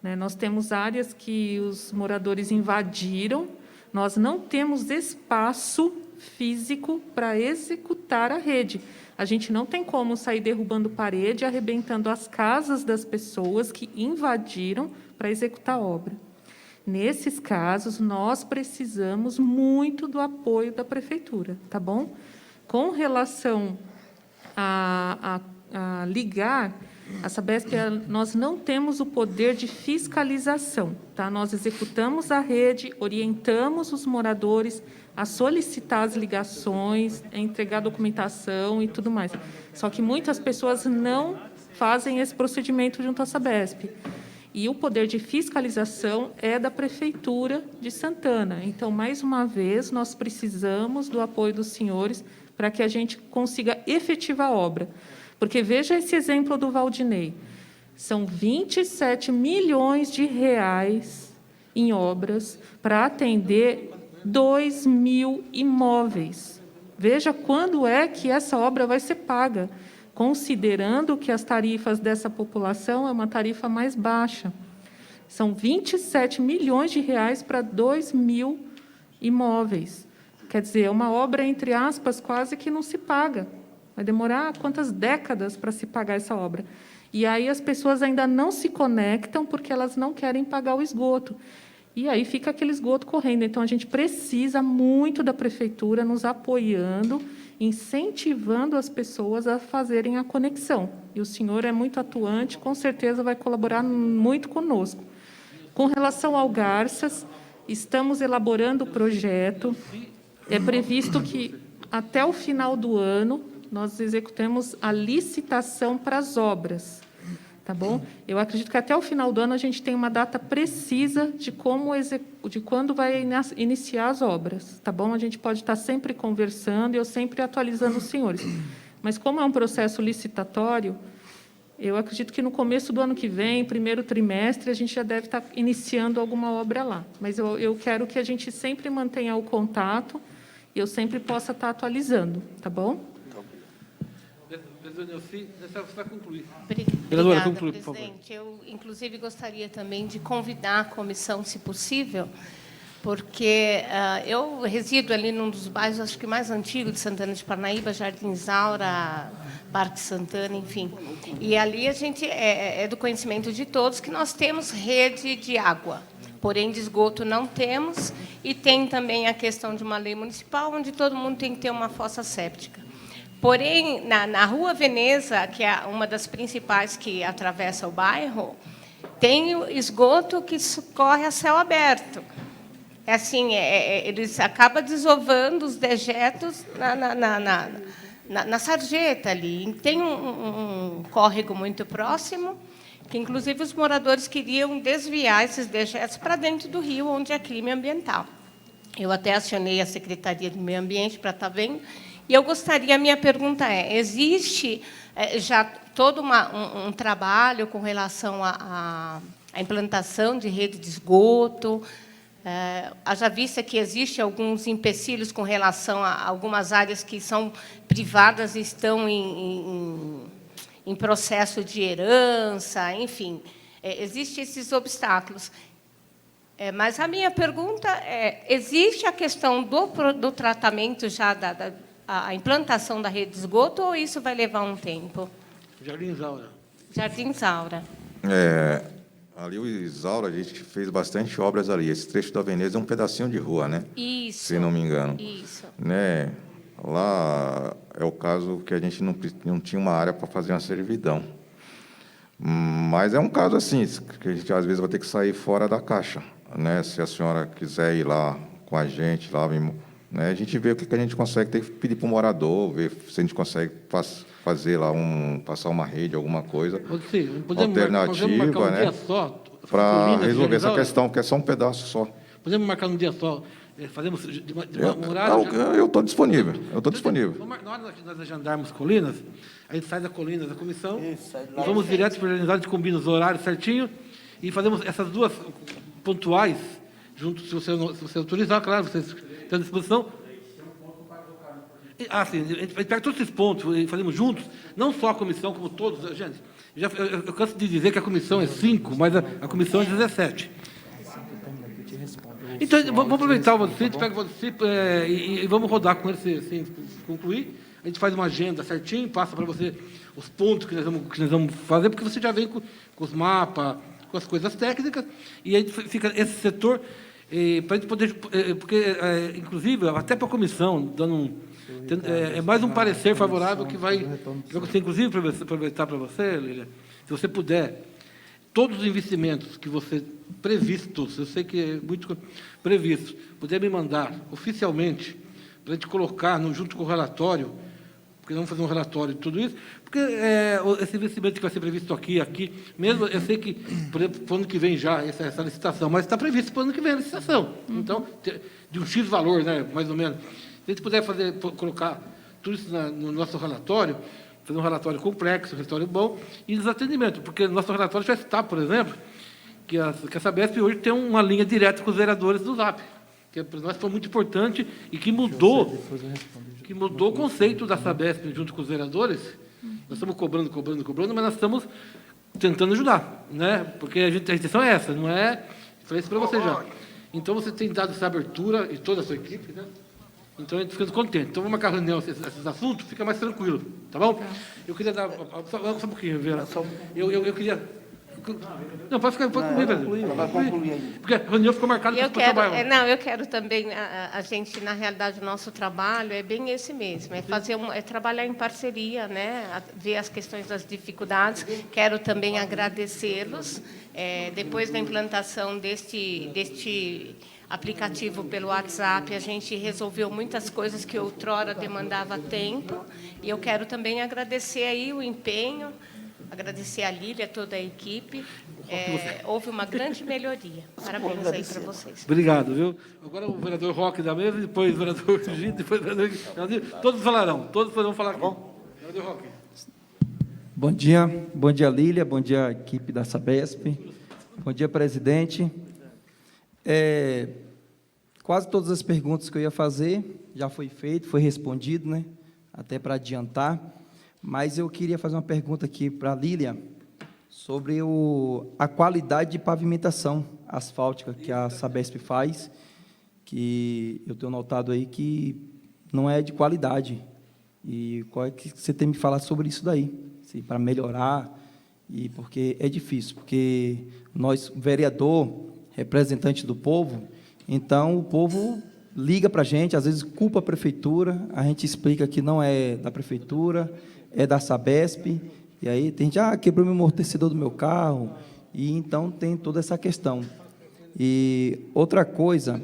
né? Nós temos áreas que os moradores invadiram, nós não temos espaço físico para executar a rede. A gente não tem como sair derrubando parede, arrebentando as casas das pessoas que invadiram para executar a obra. Nesses casos, nós precisamos muito do apoio da prefeitura, tá bom? Com relação a ligar, a Sabesp, nós não temos o poder de fiscalização, tá? Nós executamos a rede, orientamos os moradores a solicitar as ligações, a entregar documentação e tudo mais. Só que muitas pessoas não fazem esse procedimento junto à Sabesp. E o poder de fiscalização é da Prefeitura de Santana. Então, mais uma vez, nós precisamos do apoio dos senhores para que a gente consiga efetivar a obra. Porque veja esse exemplo do Valdinei. São 27 milhões de reais em obras para atender 2.000 imóveis. Veja quando é que essa obra vai ser paga, considerando que as tarifas dessa população é uma tarifa mais baixa. São 27 milhões de reais para 2.000 imóveis. Quer dizer, é uma obra, entre aspas, quase que não se paga. Vai demorar quantas décadas para se pagar essa obra? E aí as pessoas ainda não se conectam porque elas não querem pagar o esgoto. E aí fica aquele esgoto correndo. Então, a gente precisa muito da Prefeitura nos apoiando, incentivando as pessoas a fazerem a conexão. E o senhor é muito atuante, com certeza vai colaborar muito conosco. Com relação ao Garças, estamos elaborando o projeto. É previsto que, até o final do ano, nós executemos a licitação para as obras. Tá bom? Eu acredito que até o final do ano a gente tem uma data precisa de quando vai iniciar as obras. Tá bom? A gente pode estar sempre conversando e eu sempre atualizando os senhores. Mas, como é um processo licitatório, eu acredito que no começo do ano que vem, primeiro trimestre, a gente já deve estar iniciando alguma obra lá. Mas eu quero que a gente sempre mantenha o contato e eu sempre possa estar atualizando. Tá bom? Você vai concluir. Obrigada, presidente. Eu, inclusive, gostaria também de convidar a comissão, se possível, porque eu resido ali num dos bairros, acho que mais antigos de Santana de Parnaíba, Jardim Isaura, Parque Santana, enfim. E ali a gente é do conhecimento de todos que nós temos rede de água, porém de esgoto não temos, e tem também a questão de uma lei municipal, onde todo mundo tem que ter uma fossa séptica. Porém, na Rua Veneza, que é uma das principais que atravessa o bairro, tem o esgoto que corre a céu aberto. É assim, eles acabam desovando os dejetos na sarjeta ali. Tem um córrego muito próximo, que, inclusive, os moradores queriam desviar esses dejetos para dentro do rio, onde é crime ambiental. Eu até acionei a Secretaria do Meio Ambiente para estar vendo. E eu gostaria, a minha pergunta existe já todo um trabalho com relação à implantação de rede de esgoto? Haja vista que existem alguns empecilhos com relação a algumas áreas que são privadas e estão em processo de herança, enfim, existem esses obstáculos. Mas a minha pergunta existe a questão do tratamento já a implantação da rede de esgoto, ou isso vai levar um tempo? Jardim Isaura. Jardim Isaura. Ali o Isaura, a gente fez bastante obras ali. Esse trecho da Veneza é um pedacinho de rua, né? Isso. Se não me engano. Isso. Né? Lá é o caso que a gente não tinha uma área para fazer uma servidão. Mas é um caso assim, que a gente às vezes vai ter que sair fora da caixa, né? Se a senhora quiser ir lá com a gente, lá, né? A gente vê o que a gente consegue, tem que pedir para o morador, ver se a gente consegue fazer lá passar uma rede, alguma coisa alternativa, né? Para resolver essa questão, que é só um pedaço só. Podemos marcar um dia só? Fazemos um horário? Eu estou disponível. Eu estou disponível. Na hora de nós agendarmos Colinas, a gente sai da Colina da comissão, e vamos direto para a organizada, a gente combina os horários certinho e fazemos essas duas pontuais, juntos, se você autorizar, claro, vocês estão à disposição. Sim, a gente pega todos esses pontos e fazemos juntos, não só a comissão, como todos. Gente, eu canso de dizer que a comissão é 5, mas a comissão é 17. Então, vamos aproveitar o Valcip, pega o Valcip e vamos rodar com ele, sem concluir. A gente faz uma agenda certinho, passa para você os pontos que nós vamos fazer, porque você já vem com os mapas, com as coisas técnicas, e aí fica esse setor. para a gente poder, porque, inclusive, até para a comissão, é mais um parecer favorável que vai acontecer. Inclusive, aproveitar para você, Lília, se você puder, todos os investimentos que você previstos, eu sei que é muito previsto, puder me mandar oficialmente, para a gente colocar junto com o relatório, porque vamos fazer um relatório de tudo isso, porque esse investimento que vai ser previsto aqui, mesmo, eu sei que, por exemplo, para o ano que vem já, essa licitação, mas está previsto para o ano que vem a licitação. Então, de um X valor, né, mais ou menos. Se a gente puder colocar tudo isso no nosso relatório, fazer um relatório complexo, um relatório bom, e desatendimento, porque no nosso relatório já está, por exemplo, que a Sabesp hoje tem uma linha direta com os vereadores do ZAP, que para nós foi muito importante e que mudou o conceito da Sabesp junto com os vereadores. Nós estamos cobrando, mas nós estamos tentando ajudar, né? Porque a intenção é essa, não é... Falei isso para você já. Então, você tem dado essa abertura, e toda a sua equipe, né? Então, a gente fica contente. Então, vamos marcar reunião, esses assuntos, fica mais tranquilo, tá bom? Eu queria dar... Só um pouquinho, Vera. Eu queria... Não, pode concluir, Vera. Vai concluir aí. Porque a reunião ficou marcada para o trabalho. Eu quero também, a gente, na realidade, o nosso trabalho é bem esse mesmo, é trabalhar em parceria, né? Ver as questões das dificuldades. Quero também agradecê-los. Depois da implantação deste aplicativo pelo WhatsApp, a gente resolveu muitas coisas que outrora demandava tempo, e eu quero também agradecer aí o empenho, agradecer a Lília, toda a equipe. Houve uma grande melhoria. Parabéns aí para vocês. Obrigado, viu? Agora o vereador Roque da mesa, depois o vereador Gito, depois o vereador... Todos falarão, todos poderão falar aqui. Bom? Vereador Roque. Bom dia, Lília, bom dia, equipe da Sabesp, bom dia, presidente. Quase todas as perguntas que eu ia fazer já foi feito, foi respondido, né? Até para adiantar. Mas eu queria fazer uma pergunta aqui para a Lília sobre a qualidade de pavimentação asfáltica que a Sabesp faz, que eu tenho notado aí que não é de qualidade. E qual é que você tem me falar sobre isso daí, para melhorar, e porque é difícil, porque nós, vereador, representante do povo, então o povo liga para a gente, às vezes culpa a prefeitura, a gente explica que não é da prefeitura, é da Sabesp, e aí tem gente, quebrou meu amortecedor do meu carro, e então tem toda essa questão. E outra coisa,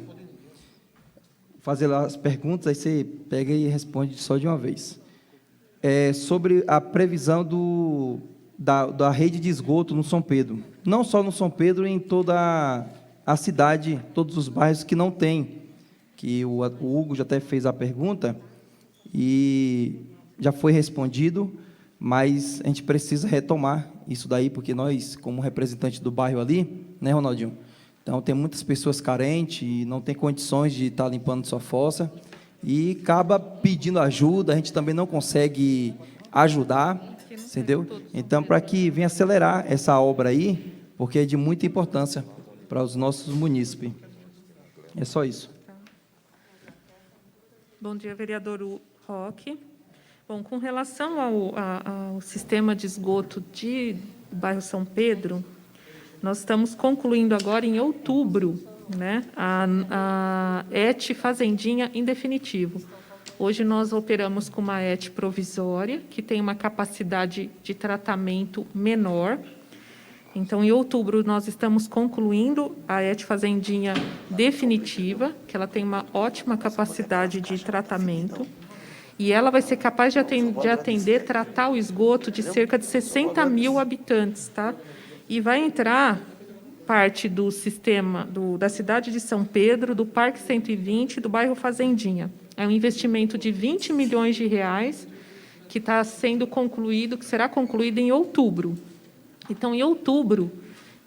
fazer lá as perguntas, aí você pega e responde só de uma vez. Sobre a previsão da rede de esgoto no São Pedro. Não só no São Pedro, em toda a cidade, todos os bairros que não tem, que o Hugo já até fez a pergunta, e já foi respondido, mas a gente precisa retomar isso daí, porque nós, como representante do bairro ali, né, Ronaldinho? Então, tem muitas pessoas carentes e não tem condições de estar limpando sua fossa, e acaba pedindo ajuda, a gente também não consegue ajudar, entendeu? Então, para que venha acelerar essa obra aí, porque é de muita importância para os nossos munícipes. É só isso. Bom dia, vereador Roque. Bom, com relação ao sistema de esgoto do bairro São Pedro, nós estamos concluindo agora, em outubro, né, a ET Fazendinha em definitivo. Hoje nós operamos com uma ET provisória, que tem uma capacidade de tratamento menor. Então, em outubro, nós estamos concluindo a ET Fazendinha definitiva, que ela tem uma ótima capacidade de tratamento, e ela vai ser capaz de atender, tratar o esgoto de cerca de 60 mil habitantes, tá? E vai entrar parte do sistema da cidade de São Pedro, do Parque 120, do bairro Fazendinha. É um investimento de 20 milhões de reais, que está sendo concluído, que será concluído em outubro. Então, em outubro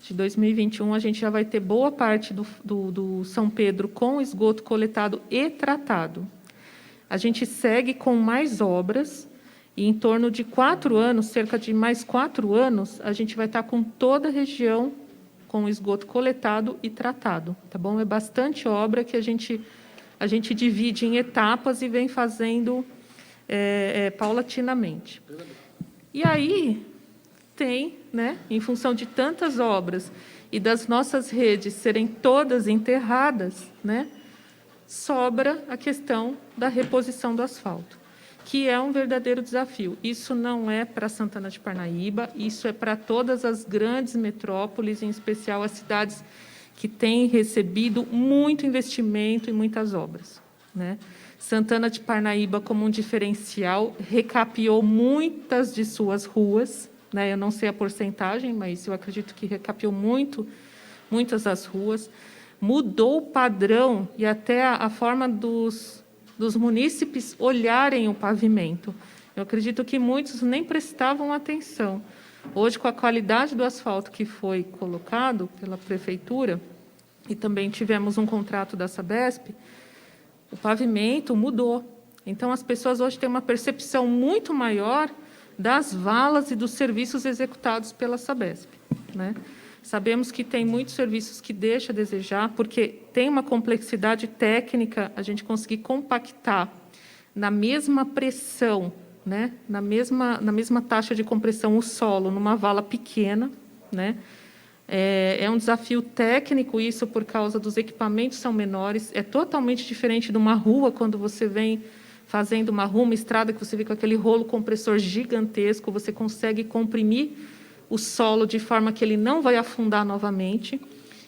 de 2021, a gente já vai ter boa parte do São Pedro com esgoto coletado e tratado. A gente segue com mais obras, e em torno de 4 anos, cerca de mais 4 anos, a gente vai estar com toda a região com esgoto coletado e tratado, tá bom? É bastante obra que a gente divide em etapas e vem fazendo paulatinamente. E aí tem, né, em função de tantas obras e das nossas redes serem todas enterradas, né, sobra a questão da reposição do asfalto, que é um verdadeiro desafio. Isso não é para Santana de Parnaíba, isso é para todas as grandes metrópoles, em especial as cidades que têm recebido muito investimento e muitas obras, né? Santana de Parnaíba, como um diferencial, recapeou muitas de suas ruas, né? Eu não sei a porcentagem, mas eu acredito que recapeou muitas das ruas, mudou o padrão e até a forma dos munícipes olharem o pavimento. Eu acredito que muitos nem prestavam atenção. Hoje, com a qualidade do asfalto que foi colocado pela prefeitura, e também tivemos um contrato da Sabesp, o pavimento mudou. Então, as pessoas hoje têm uma percepção muito maior das valas e dos serviços executados pela Sabesp, né? Sabemos que tem muitos serviços que deixam a desejar, porque tem uma complexidade técnica a gente conseguir compactar na mesma pressão, né, na mesma taxa de compressão o solo numa vala pequena, né? É um desafio técnico isso por causa dos equipamentos são menores, é totalmente diferente de uma rua, quando você vem fazendo uma rua, uma estrada, que você vê com aquele rolo compressor gigantesco, você consegue comprimir o solo de forma que ele não vai afundar novamente.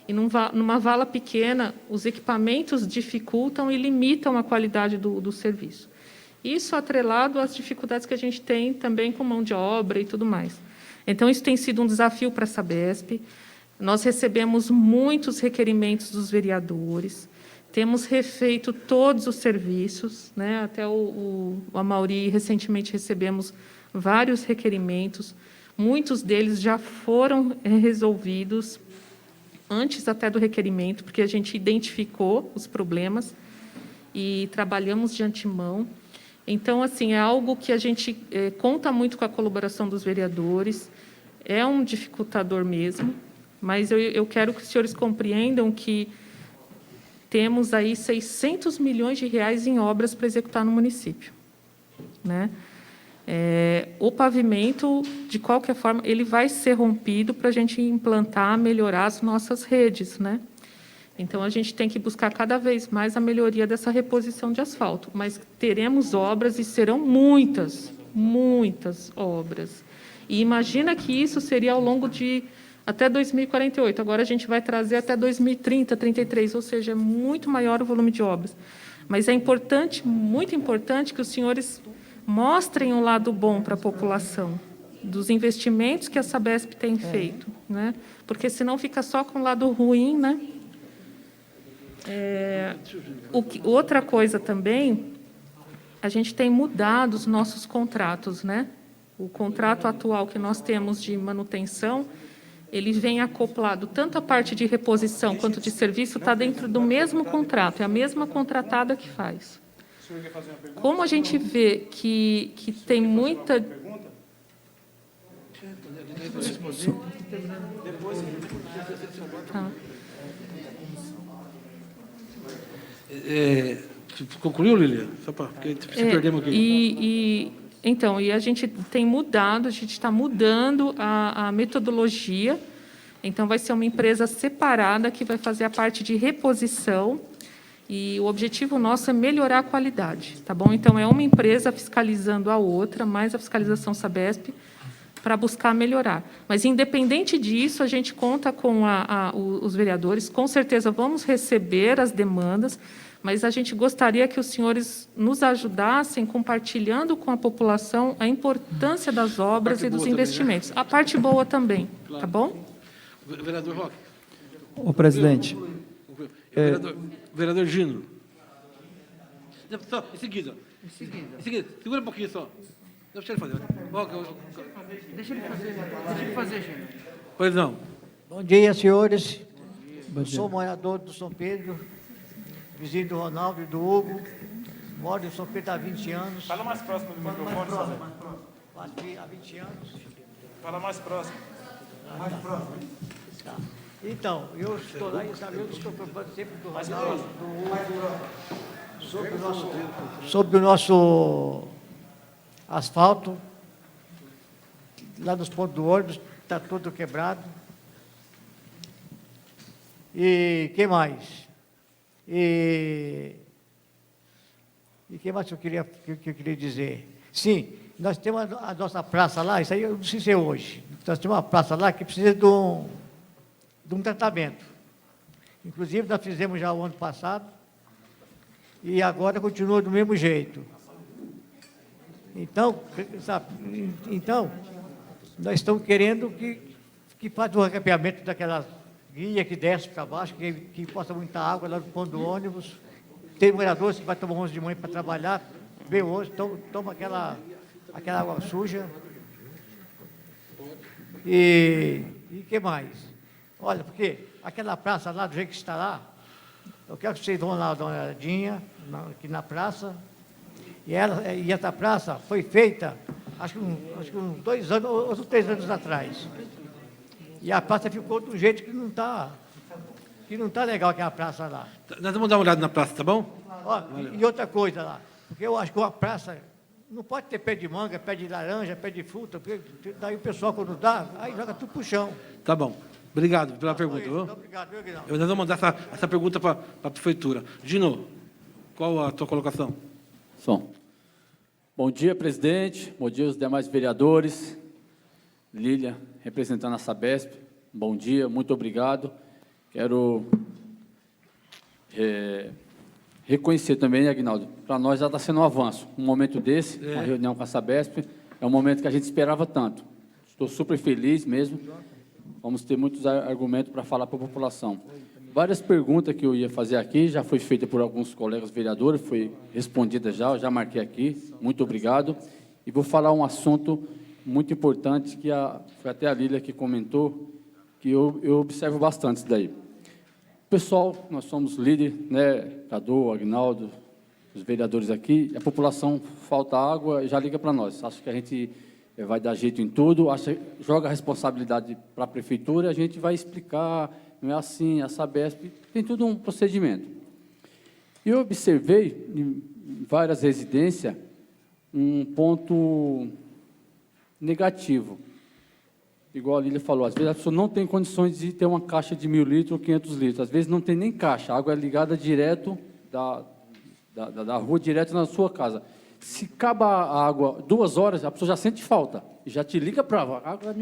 E numa vala pequena, os equipamentos dificultam e limitam a qualidade do serviço. Isso atrelado às dificuldades que a gente tem também com mão de obra e tudo mais. Então, isso tem sido um desafio para a Sabesp. Nós recebemos muitos requerimentos dos vereadores, temos refeito todos os serviços, né? Até o Amauri, recentemente recebemos vários requerimentos, muitos deles já foram resolvidos antes até do requerimento, porque a gente identificou os problemas e trabalhamos de antemão. Então, assim, é algo que a gente conta muito com a colaboração dos vereadores, é um dificultador mesmo, mas eu quero que os senhores compreendam que temos aí 600 milhões de reais em obras para executar no município, né? O pavimento, de qualquer forma, ele vai ser rompido para a gente implantar, melhorar as nossas redes, né? Então, a gente tem que buscar cada vez mais a melhoria dessa reposição de asfalto, mas teremos obras e serão muitas obras. E imagina que isso seria ao longo de até 2048. Agora, a gente vai trazer até 2030, 33, ou seja, é muito maior o volume de obras. Mas é importante, muito importante, que os senhores mostrem o lado bom para a população, dos investimentos que a Sabesp tem feito, né? Porque senão fica só com o lado ruim, né? Outra coisa também, a gente tem mudado os nossos contratos, né? O contrato atual que nós temos de manutenção, ele vem acoplado, tanto a parte de reposição quanto de serviço, está dentro do mesmo contrato, é a mesma contratada que faz. Como a gente vê que tem muita... Tá. Concluiu, Lília? Só para porque se perdemos aqui. Então, a gente tem mudado, a gente está mudando a metodologia. Então, vai ser uma empresa separada que vai fazer a parte de reposição. E o objetivo nosso é melhorar a qualidade, tá bom? Então, é uma empresa fiscalizando a outra, mais a fiscalização Sabesp, para buscar melhorar. Mas, independente disso, a gente conta com os vereadores. Com certeza, vamos receber as demandas, mas a gente gostaria que os senhores nos ajudassem compartilhando com a população a importância das obras e dos investimentos. Também, né? A parte boa também, claro. Tá bom? Vereador Roque. Ô, presidente. Vereador Gino. Só, em seguida. Segura um pouquinho só. Deixa ele fazer. Deixa ele fazer, Gino. Pois não. Bom dia, senhores. Eu sou morador do São Pedro, vizinho do Ronaldo e do Hugo. Moro em São Pedro há 20 anos. Fala mais próximo do microfone, Zé. Há 20 anos. Fala mais próximo. Mais próximo. Tá. Então, eu estou lá e sabe, eu estou preocupado sempre do Ronaldo, do Hugo, sobre o nosso asfalto, lá nos pontos do ônibus, está todo quebrado. E que mais? E que mais que eu queria dizer? Sim, nós temos a nossa praça lá, isso aí eu não sei se é hoje. Nós temos uma praça lá que precisa de um tratamento. Inclusive, nós fizemos já o ano passado e agora continua do mesmo jeito. Então, sabe, nós estamos querendo que faça o recapeamento daquelas guias que desce para baixo, que possa muita água lá no ponto do ônibus. Tem moradores que vai tomar 11 de manhã para trabalhar, vê hoje, toma aquela água suja. E que mais? Olha, porque aquela praça lá, do jeito que está lá, eu quero que vocês vão lá dar uma olhadinha, aqui na praça. E essa praça foi feita, acho que uns 2 anos ou 3 anos atrás. E a praça ficou do jeito que não está legal aquela praça lá. Nós vamos dar uma olhada na praça, tá bom? Ó, e outra coisa lá, porque eu acho que uma praça não pode ter pé de manga, pé de laranja, pé de fruta, porque daí o pessoal, quando dá, aí joga tudo pro chão. Tá bom. Obrigado pela pergunta. Viu? Obrigado, viu, Guilherme? Nós vamos mandar essa pergunta para a prefeitura. Gino, qual a tua colocação? Bom dia, presidente. Bom dia aos demais vereadores. Lília, representando a Sabesp. Bom dia, muito obrigado. Quero reconhecer também, Aguinaldo, para nós já está sendo um avanço. Um momento desse, uma reunião com a Sabesp, é um momento que a gente esperava tanto. Estou super feliz mesmo. Vamos ter muitos argumentos para falar para a população. Várias perguntas que eu ia fazer aqui, já foi feita por alguns colegas vereadores, foi respondida já marquei aqui, muito obrigado. E vou falar um assunto muito importante, que foi até a Lília que comentou, que eu observo bastante isso daí. Pessoal, nós somos líderes, né, Cadu, Aguinaldo, os vereadores aqui, a população falta água e já liga para nós. Acho que a gente vai dar jeito em tudo, joga a responsabilidade para a prefeitura, a gente vai explicar, não é assim, a Sabesp, tem tudo um procedimento. Eu observei em várias residências um ponto negativo. Igual a Lília falou, às vezes a pessoa não tem condições de ter uma caixa de 1.000 litros ou 500 litros, às vezes não tem nem caixa, a água é ligada direto da rua, direto na sua casa. Se acaba a água 2 horas, a pessoa já sente falta, e já te liga para a água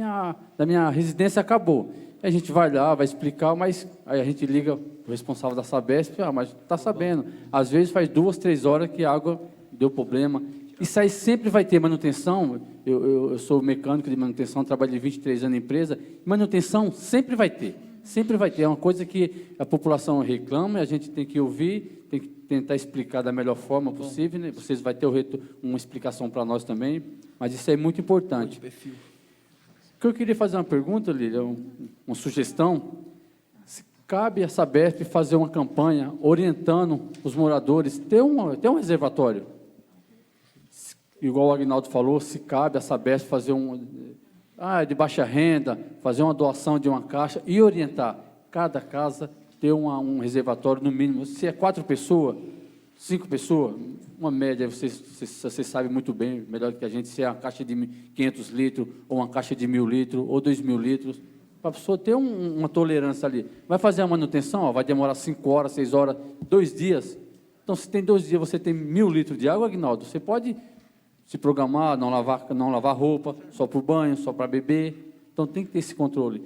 da minha residência acabou. A gente vai lá, vai explicar, mas aí a gente liga para o responsável da Sabesp, mas está sabendo. Às vezes faz 2, 3 horas que a água deu problema. Isso aí sempre vai ter manutenção. Eu sou mecânico de manutenção, trabalho de 23 anos na empresa. Manutenção sempre vai ter. Sempre vai ter. É uma coisa que a população reclama, e a gente tem que ouvir, tem que tentar explicar da melhor forma possível. Né? Vocês vão ter uma explicação para nós também, mas isso é muito importante. Eu queria fazer uma pergunta, Lília, uma sugestão. Se cabe a Sabesp fazer uma campanha orientando os moradores, ter um reservatório. Igual o Aguinaldo falou, se cabe a Sabesp fazer de baixa renda, fazer uma doação de uma caixa e orientar cada casa, ter um reservatório no mínimo. Se é 4 pessoas, 5 pessoas, uma média, você sabe muito bem, melhor do que a gente, se é uma caixa de 500 litros, ou uma caixa de 1.000 litros, ou 2.000 litros, para a pessoa ter uma tolerância ali. Vai fazer a manutenção, vai demorar 5 horas, 6 horas, 2 dias. Então, se tem 2 dias, você tem 1.000 litros de água, Aguinaldo, você pode se programar, não lavar roupa, só para o banho, só para beber. Então, tem que ter esse controle.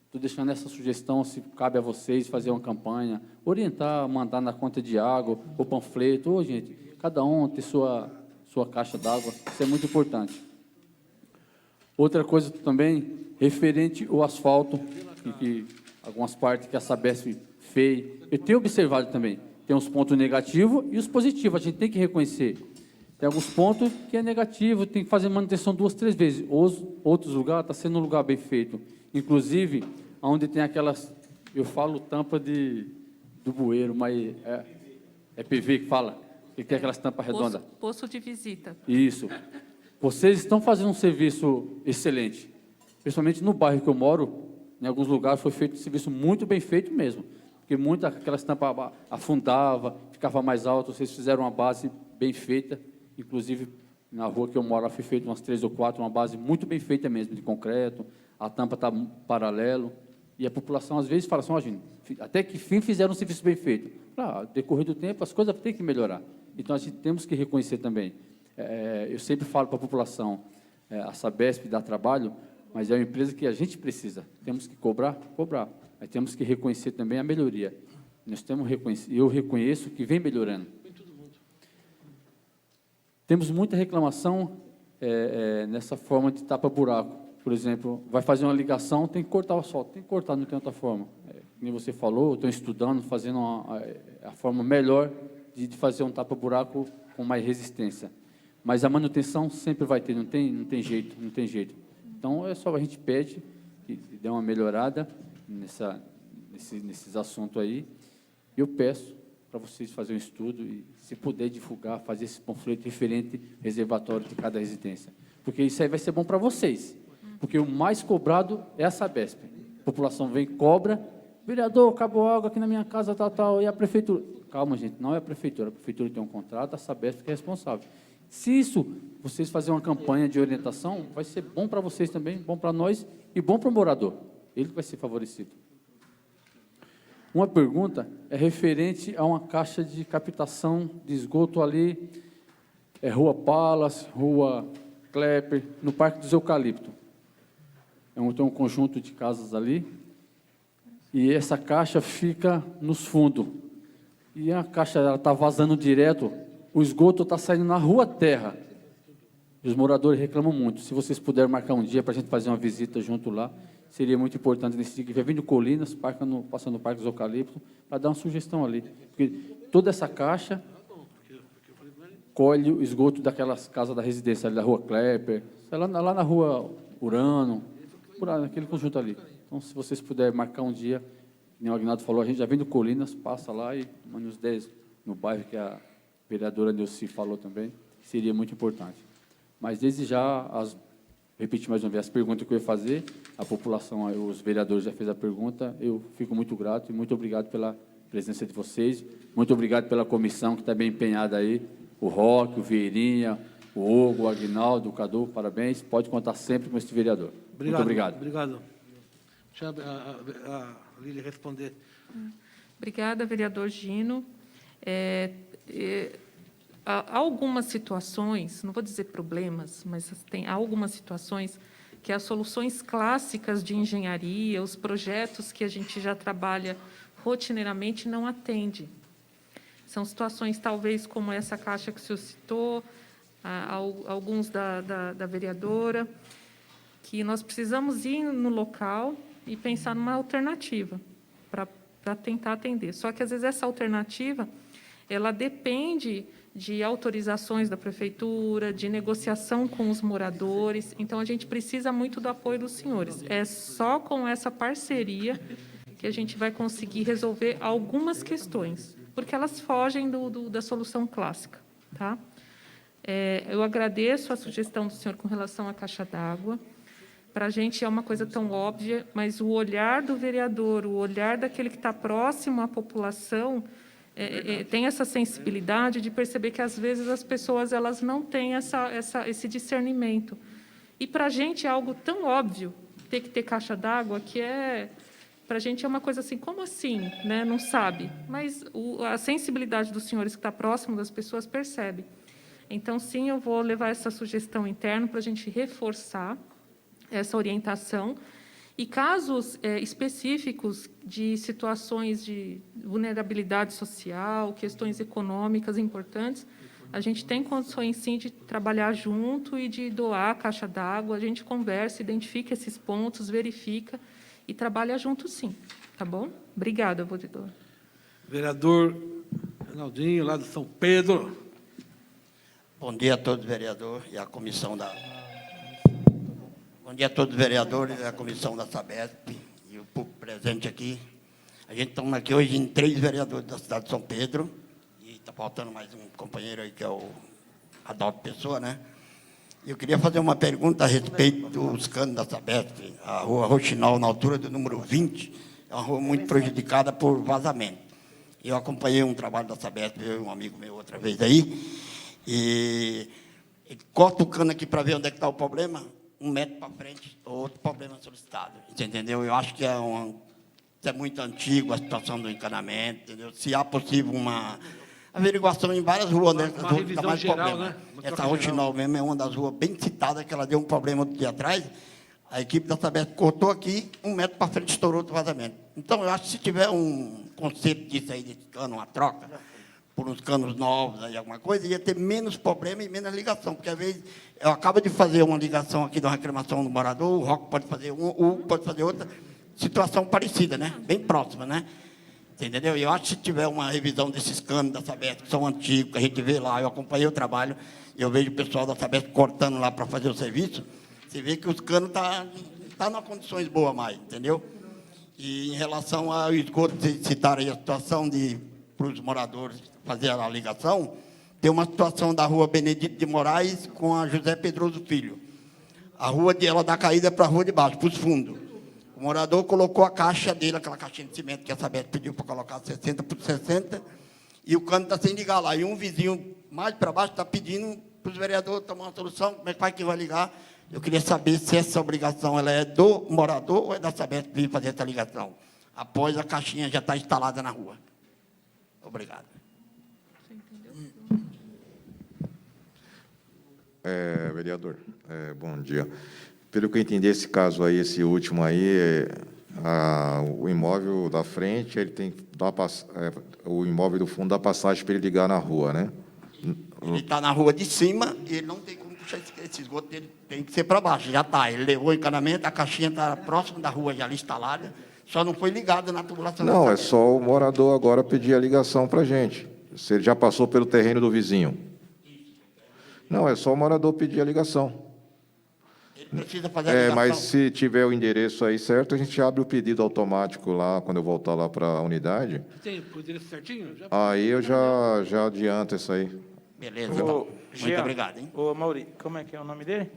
Estou deixando essa sugestão, se cabe a vocês fazer uma campanha, orientar, mandar na conta de água, ou panfleto, gente, cada um ter sua caixa d'água, isso é muito importante. Outra coisa também, referente ao asfalto, que algumas partes que a Sabesp fez, eu tenho observado também, tem uns pontos negativos e os positivos, a gente tem que reconhecer. Tem alguns pontos que é negativo, tem que fazer manutenção 2, 3 vezes. Outros lugares, está sendo um lugar bem feito. Inclusive, onde tem aquelas, eu falo tampa do bueiro, mas é PV que fala, que tem aquelas tampas redondas. Poço de visita. Isso. Vocês estão fazendo um serviço excelente, principalmente no bairro que eu moro, em alguns lugares foi feito um serviço muito bem feito mesmo, porque muitas aquelas tampas afundava, ficava mais alto, vocês fizeram uma base bem feita, inclusive na rua que eu moro, foi feito umas 3 ou 4, uma base muito bem feita mesmo, de concreto, a tampa está paralelo, E a população, às vezes, fala assim, gente, até que fim fizeram um serviço bem feito. Claro, no decorrer do tempo, as coisas têm que melhorar. Então, a gente temos que reconhecer também. Eu sempre falo para a população, a Sabesp dá trabalho, mas é uma empresa que a gente precisa. Temos que cobrar. Mas temos que reconhecer também a melhoria. Eu reconheço que vem melhorando. Temos muita reclamação nessa forma de tapa-buraco. Por exemplo, vai fazer uma ligação, tem que cortar o asfalto, tem que cortar, não tem outra forma. Como você falou, estou estudando, fazendo a forma melhor de fazer um tapa-buraco com mais resistência. Mas a manutenção sempre vai ter, não tem jeito. Então, é só a gente pede que dê uma melhorada nesses assuntos aí. Eu peço para vocês fazerem um estudo e, se puder divulgar, fazer esse panfleto referente reservatório de cada residência. Porque isso aí vai ser bom para vocês. Porque o mais cobrado é a Sabesp. A população vem, cobra, vereador, acabou água aqui na minha casa, tal, e a prefeitura? Calma, gente, não é a prefeitura tem um contrato, a Sabesp que é responsável. Se vocês fazerem uma campanha de orientação, vai ser bom para vocês também, bom para nós e bom para o morador. Ele vai ser favorecido. Uma pergunta é referente a uma caixa de captação de esgoto ali, Rua Palas, Rua Klepper, no Parque dos Eucaliptos. Tem um conjunto de casas ali, e essa caixa fica nos fundos. E a caixa está vazando direto, o esgoto está saindo na Rua Terra. E os moradores reclamam muito. Se vocês puderem marcar um dia para a gente fazer uma visita junto lá, seria muito importante nesse dia que vai vindo Colinas, passando no Parque dos Eucaliptos, para dar uma sugestão ali. Porque toda essa caixa colhe o esgoto daquelas casas da residência, ali da Rua Klepper, lá na Rua Urano, naquele conjunto ali. Então, se vocês puderem marcar um dia, como o Aguinaldo falou, a gente já vem do Colinas, passa lá e manda uns 10 no bairro que a vereadora Neuci falou também, seria muito importante. Mas, desde já, repetir mais uma vez as perguntas que eu ia fazer, a população, os vereadores já fez a pergunta, eu fico muito grato e muito obrigado pela presença de vocês, muito obrigado pela comissão que está bem empenhada aí, o Roque, o Vieirinha, o Hugo, o Aguinaldo, o Cadu, parabéns, pode contar sempre com esse vereador. Muito obrigado. Obrigado. Deixa a Lília responder. Obrigada, vereador Gino. Há algumas situações, não vou dizer problemas, mas há algumas situações que as soluções clássicas de engenharia, os projetos que a gente já trabalha rotineiramente não atendem. São situações, talvez, como essa caixa que o senhor citou, alguns da vereadora, que nós precisamos ir no local e pensar numa alternativa para tentar atender. Só que, às vezes, essa alternativa ela depende de autorizações da prefeitura, de negociação com os moradores. Então, a gente precisa muito do apoio dos senhores. É só com essa parceria que a gente vai conseguir resolver algumas questões, porque elas fogem da solução clássica. Tá? Eu agradeço a sugestão do senhor com relação à caixa d'água. Para a gente é uma coisa tão óbvia, mas o olhar do vereador, o olhar daquele que está próximo à população, tem essa sensibilidade de perceber que, às vezes, as pessoas elas não têm esse discernimento. E, para a gente, é algo tão óbvio ter que ter caixa d'água, que para a gente é uma coisa assim, como assim? Né? Não sabe. Mas a sensibilidade dos senhores que está próximo das pessoas percebe. Então, sim, eu vou levar essa sugestão interna para a gente reforçar essa orientação. E casos específicos de situações de vulnerabilidade social, questões econômicas importantes, a gente tem condições, sim, de trabalhar junto e de doar a caixa d'água, a gente conversa, identifica esses pontos, verifica e trabalha junto, sim. Tá bom? Obrigada, vereador. Vereador Reinaldinho, lá de São Pedro. Bom dia a todos os vereadores e a comissão da... Bom dia a todos os vereadores e a comissão da Sabesp e o público presente aqui. A gente está aqui hoje em 3 vereadores da cidade de São Pedro e está faltando mais um companheiro aí que é o Adalto Pessoa, né? Eu queria fazer uma pergunta a respeito dos canos da Sabesp. A rua Roxinol, na altura do número 20, é uma rua muito prejudicada por vazamento. Eu acompanhei um trabalho da Sabesp, eu e um amigo meu outra vez aí, e corta o cano aqui para ver onde é que está o problema. um metro para frente, outro problema solicitado. Você entendeu? Eu acho que isso é muito antigo, a situação do encanamento, entendeu? Se há possível uma averiguação em várias ruas, né? Uma revisão dá mais geral, problema. né? Uma Essa troca Roxinol mesmo é uma das ruas bem citadas, que ela deu um problema outro dia atrás. A equipe da Sabesp cortou aqui, 1 metro para frente, estourou outro vazamento. Então, eu acho que se tiver um conceito disso aí, desse cano, uma troca, por uns canos novos, aí, alguma coisa, ia ter menos problema e menos ligação, porque às vezes eu acabo de fazer uma ligação aqui de uma reclamação do morador, o Roque pode fazer uma, o Hugo pode fazer outra, situação parecida, né? Bem próxima, né? Você entendeu? E eu acho que se tiver uma revisão desses canos da Sabesp, que são antigos, que a gente vê lá, eu acompanhei o trabalho, eu vejo o pessoal da Sabesp cortando lá para fazer o serviço, você vê que os canos estão em condições boas mais, entendeu? E em relação ao esgoto, vocês citaram aí a situação para os moradores fazer a ligação, tem uma situação da rua Benedito de Moraes com a José Pedroso Filho. A rua dela dá caída para a rua de baixo, para os fundos. O morador colocou a caixa dele, aquela caixinha de cimento que a Sabesp pediu para colocar 60 por 60, e o cano está sem ligar lá. E um vizinho mais para baixo está pedindo para os vereadores tomar uma solução, como é que vai ligar? Eu queria saber se essa obrigação ela é do morador ou é da Sabesp vir fazer essa ligação, após a caixinha já estar instalada na rua. Obrigado. Vereador, bom dia. Pelo que eu entendi, esse caso aí, esse último aí, o imóvel da frente, ele tem que dar o imóvel do fundo dá passagem para ele ligar na rua, né? Ele está na rua de cima e ele não tem como puxar esse esgoto dele, tem que ser para baixo, já está. Ele levou o encanamento, a caixinha está próximo da rua já ali instalada, só não foi ligada na tubulação. Não, é só o morador agora pedir a ligação para a gente. Se ele já passou pelo terreno do vizinho. Não, é só o morador pedir a ligação. Ele precisa fazer a ligação. Mas se tiver o endereço aí certo, a gente abre o pedido automático lá, quando eu voltar lá para a unidade. Tem o endereço certinho? Aí eu já adianto isso aí. Beleza, então. Muito Jean, obrigado, hein? Ô, Mauri, como é que é o nome dele?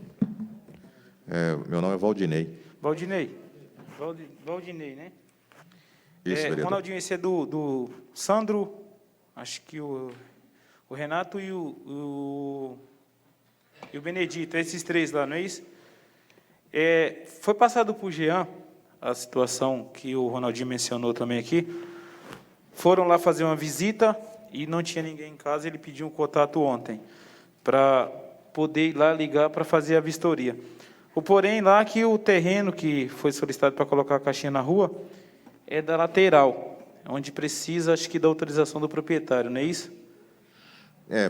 Meu nome é Valdinei. Valdinei. Valdinei, né? Isso, vereador. Ronaldinho, esse é do Sandro, acho que o Renato e o Benedito, esses três lá, não é isso? Foi passado por Jean a situação que o Ronaldinho mencionou também aqui. Foram lá fazer uma visita e não tinha ninguém em casa, ele pediu um contato ontem para poder ir lá ligar para fazer a vistoria. O porém lá que o terreno que foi solicitado para colocar a caixinha na rua é da lateral, onde precisa, acho que, da autorização do proprietário, não é isso?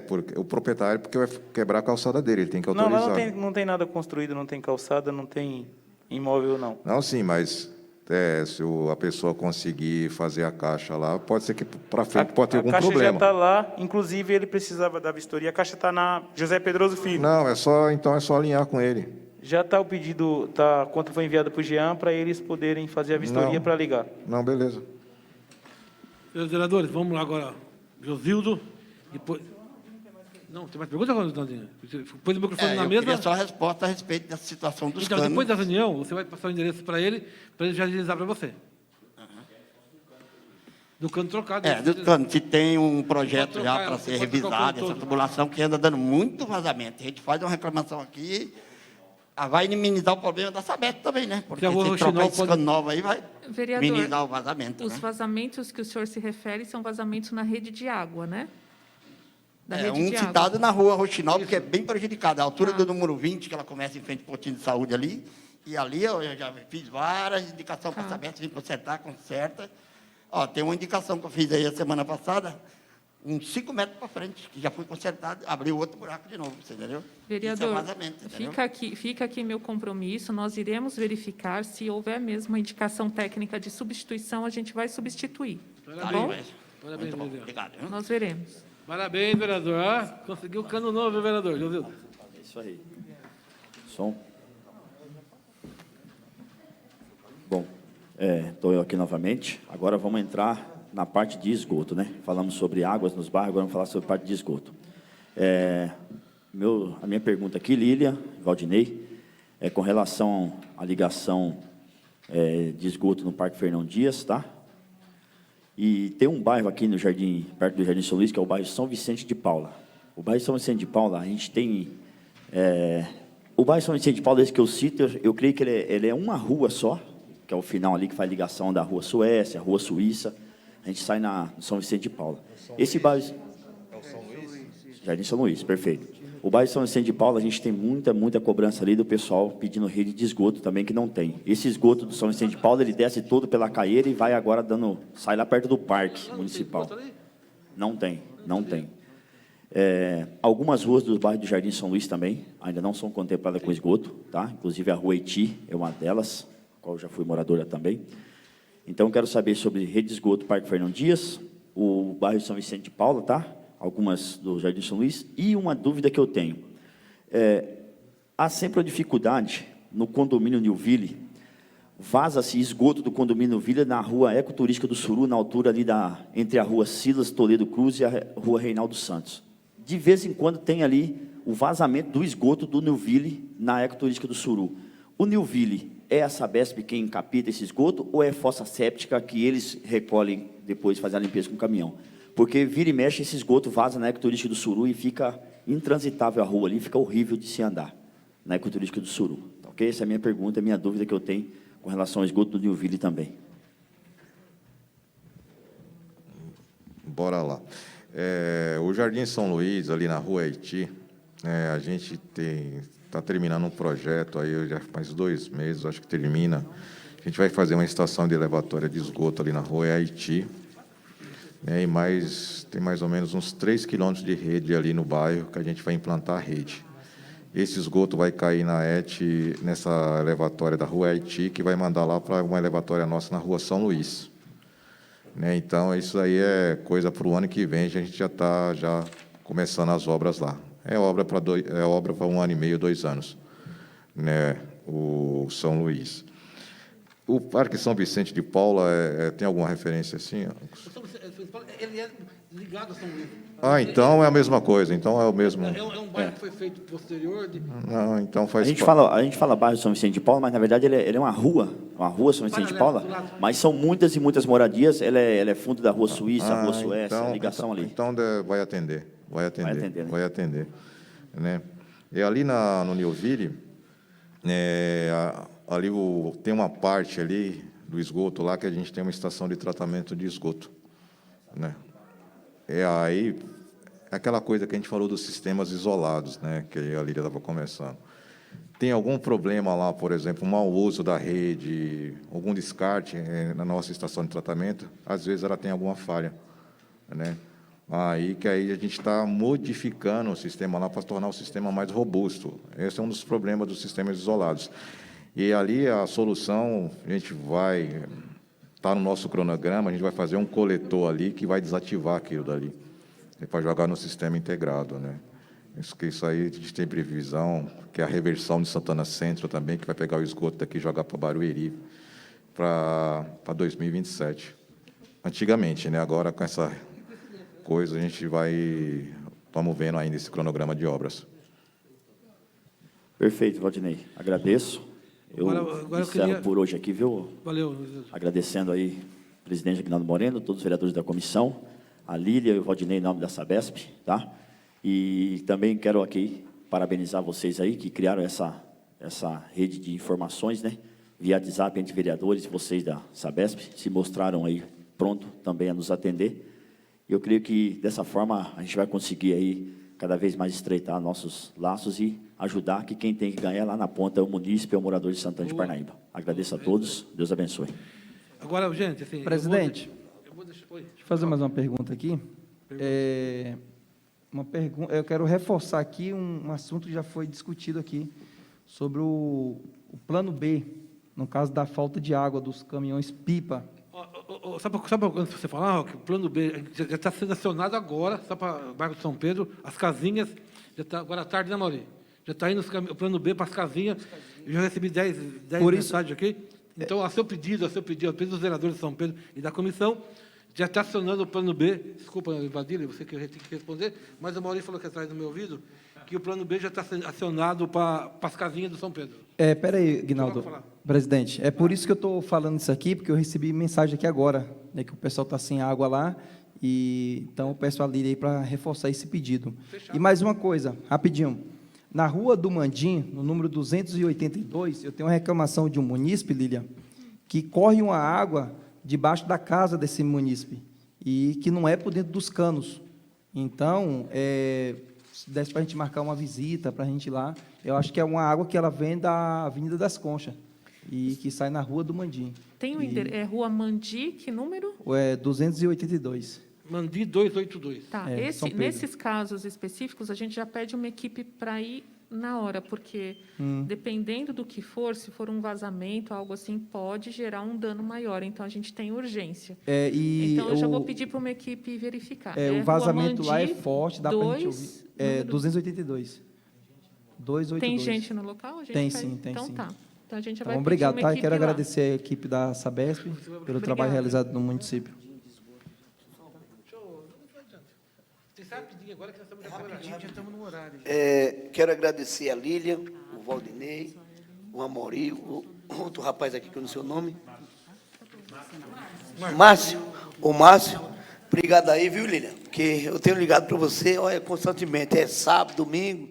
Porque o proprietário, porque vai quebrar a calçada dele, ele tem que autorizar. Não, lá não tem nada construído, não tem calçada, não tem imóvel, não. Não, sim, mas se a pessoa conseguir fazer a caixa lá, pode ser que para frente pode ter algum problema. A caixa já está lá, inclusive ele precisava da vistoria. A caixa está na José Pedroso Filho. Não, é só alinhar com ele. Já está o pedido, a conta foi enviada para o Jean para eles poderem fazer a vistoria para ligar. Não, beleza. Senhores vereadores, vamos lá agora. Josildo, depois... Não, tem mais pergunta, Ronaldinho? Põe o microfone na mesa. Eu queria só a resposta a respeito dessa situação dos canos. Depois da reunião, você vai passar o endereço para ele já agilizar para você. Do cano trocado. Do cano, se tem um projeto já para ser pode revisado, essa tubulação que anda dando muito vazamento. A gente faz uma reclamação aqui, vai minimizar o problema da Sabesp também, né? Porque se trocar esse cano novo aí, vai minimizar o vazamento. Os vazamentos que o senhor se refere são vazamentos na rede de água, né? Citado na rua Roxinol, que é bem prejudicada. A altura do número 20, que ela começa em frente ao postinho de saúde ali, e ali eu já fiz várias indicações para saber se consertar, conserta. Tem uma indicação que eu fiz aí a semana passada, uns 5 metros para frente, que já foi consertado, abriu outro buraco de novo, você entendeu? Vereador, isso é vazamento, fica aqui meu compromisso, nós iremos verificar, se houver mesmo uma indicação técnica de substituição, a gente vai substituir. Tá bom? Parabéns, bom. Obrigado. Nós veremos. Parabéns, vereador. Conseguiu cano novo, vereador. Josildo. É isso aí. Som. Bom, estou eu aqui novamente. Agora vamos entrar na parte de esgoto, né? Falamos sobre águas nos bairros, agora vamos falar sobre a parte de esgoto. A minha pergunta aqui, Lília, Valdinei, é com relação à ligação de esgoto no Parque Fernão Dias, tá? E tem um bairro aqui no Jardim, perto do Jardim São Luís, que é o bairro São Vicente de Paula. O bairro São Vicente de Paula, a gente tem O bairro São Vicente de Paula, esse que eu cito, eu creio que ele é uma rua só, que é o final ali que faz ligação da Rua Suécia, Rua Suíça. A gente sai no São Vicente de Paula. Esse bairro... É o São Luís? Jardim São Luís, perfeito. O bairro São Vicente de Paula, a gente tem muita cobrança ali do pessoal pedindo rede de esgoto também, que não tem. Esse esgoto do São Vicente de Paula, ele desce todo pela Caieira e vai agora sai lá perto do Parque Municipal. Não tem. Algumas ruas do bairro do Jardim São Luís também ainda não são contempladas com esgoto, tá? Inclusive a Rua Haiti é uma delas, a qual eu já fui moradora também. Então, quero saber sobre rede de esgoto Parque Fernão Dias, o bairro São Vicente de Paula, tá? Algumas do Jardim São Luís, e uma dúvida que eu tenho. Há sempre uma dificuldade no condomínio Newville, vaza-se esgoto do condomínio Newville na rua ecoturística do Suru, na altura ali entre a rua Silas Toledo Cruz e a rua Reinaldo Santos. De vez em quando tem ali o vazamento do esgoto do Newville na ecoturística do Suru. O Newville é a Sabesp quem capta esse esgoto ou é fossa séptica que eles recolhem depois, fazem a limpeza com o caminhão? Porque vira e mexe, esse esgoto vaza na ecoturística do Suru e fica intransitável a rua ali, fica horrível de se andar na ecoturística do Suru. Ok? Essa é a minha pergunta, a minha dúvida que eu tenho com relação ao esgoto do Newville também. Bora lá. O Jardim São Luís, ali na Rua Haiti, a gente está terminando um projeto, aí já faz 2 meses, acho que termina. A gente vai fazer uma estação de elevatória de esgoto ali na Rua Haiti, e tem mais ou menos uns 3 quilômetros de rede ali no bairro que a gente vai implantar a rede. Esse esgoto vai cair nessa elevatória da Rua Haiti, que vai mandar lá para uma elevatória nossa na Rua São Luís. Então, isso aí é coisa para o ano que vem, a gente já está começando as obras lá. É obra para 1 ano e meio, 2 anos, o São Luís. O Parque São Vicente de Paula tem alguma referência assim? Ele é ligado a São Luís. Então é a mesma coisa, então é o mesmo... É um bairro que foi feito posterior... Não, então faz... A gente fala bairro São Vicente de Paula, mas, na verdade, ele é uma rua São Vicente de Paula, mas são muitas e muitas moradias, ele é fundo da Rua Suíça, Rua Suécia, ligação ali. Então vai atender. E ali no Newville, ali tem uma parte ali do esgoto lá que a gente tem uma estação de tratamento de esgoto, Aí, aquela coisa que a gente falou dos sistemas isolados, que a Lília estava começando. Tem algum problema lá, por exemplo, um mau uso da rede, algum descarte na nossa estação de tratamento, às vezes ela tem alguma falha, Aí a gente está modificando o sistema lá para tornar o sistema mais robusto. Esse é um dos problemas dos sistemas isolados. E ali a solução, a gente vai... Está no nosso cronograma, a gente vai fazer um coletor ali que vai desativar aquilo dali, para jogar no sistema integrado, Isso aí a gente tem previsão, que é a reversão de Santana Centro também, que vai pegar o esgoto daqui e jogar para Barueri, para 2027. Antigamente, agora com essa coisa, a gente estamos vendo ainda esse cronograma de obras. Perfeito, Valdinei. Agradeço. Eu encerro por hoje aqui, viu? Valeu. Agradecendo aí o presidente Aguinaldo Moreno, todos os vereadores da comissão, a Lília e o Valdinei em nome da Sabesp, tá? E também quero aqui parabenizar vocês aí que criaram essa rede de informações, via WhatsApp entre vereadores, vocês da Sabesp se mostraram aí pronto também a nos atender. E eu creio que dessa forma a gente vai conseguir aí cada vez mais estreitar nossos laços e ajudar que quem tem que ganhar lá na ponta é o munícipe, é o morador de Santana de Parnaíba. Agradeço a todos, Deus abençoe. Agora, gente, assim... Presidente, deixa eu fazer mais uma pergunta aqui. Eu quero reforçar aqui um assunto que já foi discutido aqui, sobre o plano B, no caso da falta de água dos caminhões pipa. Sabe quando você falar que o plano B já está sendo acionado agora, só para o bairro de São Pedro, as casinhas, já está agora à tarde, Mauri? Já está indo o plano B para as casinhas, eu já recebi 10 mensagens aqui. Então, a seu pedido, a pedido dos vereadores de São Pedro e da comissão, já está acionando o plano B, desculpa, Vadília, você que tem que responder, mas o Mauri falou que atrás do meu ouvido, que o plano B já está acionado para as casinhas do São Pedro. Espera aí, Aguinaldo, presidente, é por isso que eu estou falando isso aqui, porque eu recebi mensagem aqui agora, que o pessoal está sem água lá, e então eu peço a Lília aí para reforçar esse pedido. Fechado. E mais uma coisa, rapidinho, Na Rua do Mandim, no número 282, eu tenho uma reclamação de um munícipe, Lília, que corre uma água debaixo da casa desse munícipe e que não é por dentro dos canos. Então, se desse para a gente marcar uma visita, para a gente ir lá, eu acho que é uma água que ela vem da Avenida das Conchas e que sai na Rua do Mandim. Tem o endereço, Rua Mandi, que número? 282. Mandi 282. Tá, São Pedro. nesses casos específicos, a gente já pede uma equipe para ir na hora, porque dependendo do que for, se for um vazamento, algo assim, pode gerar um dano maior. Então, a gente tem urgência. Então, eu já vou pedir para uma equipe verificar. O vazamento Rua lá é Mandi, forte, dá para a gente 2, ouvir. 282. 282. Tem gente no local? A gente Tem faz- sim, tem então, sim. tá. Então, a gente já Então, vai obrigado, pedir uma tá? equipe Quero lá. agradecer a equipe da Sabesp pelo trabalho realizado no município. Rapidinho agora que nós estamos no horário. Quero agradecer a Lília, o Valdinei, o Amori, o outro rapaz aqui que eu não sei o nome. Márcio. O Márcio. Obrigado aí, viu, Lília? Porque eu tenho ligado para você, olha, constantemente. É sábado, domingo,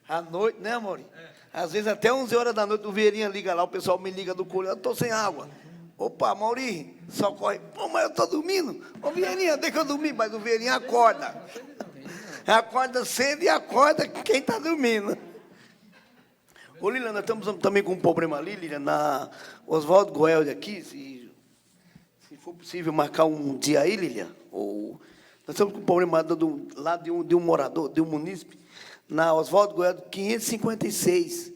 à noite, né, Amori? Às vezes até 11 horas da noite o Vieirinha liga lá, o pessoal me liga do colhão, eu estou sem água. Opa, Mauri, socorre. Pô, mas eu estou dormindo. Ô, Vieirinha, deixa eu dormir, mas o Vieirinha acorda. Acorda cedo e acorda quem está dormindo. Ô, Lília, nós estamos também com um problema ali, Lília, na Oswaldo Goeldi aqui, se for possível marcar um dia aí, Lília, ou nós estamos com um problema lá de um morador, de um munícipe, na Oswaldo Goeldi 556.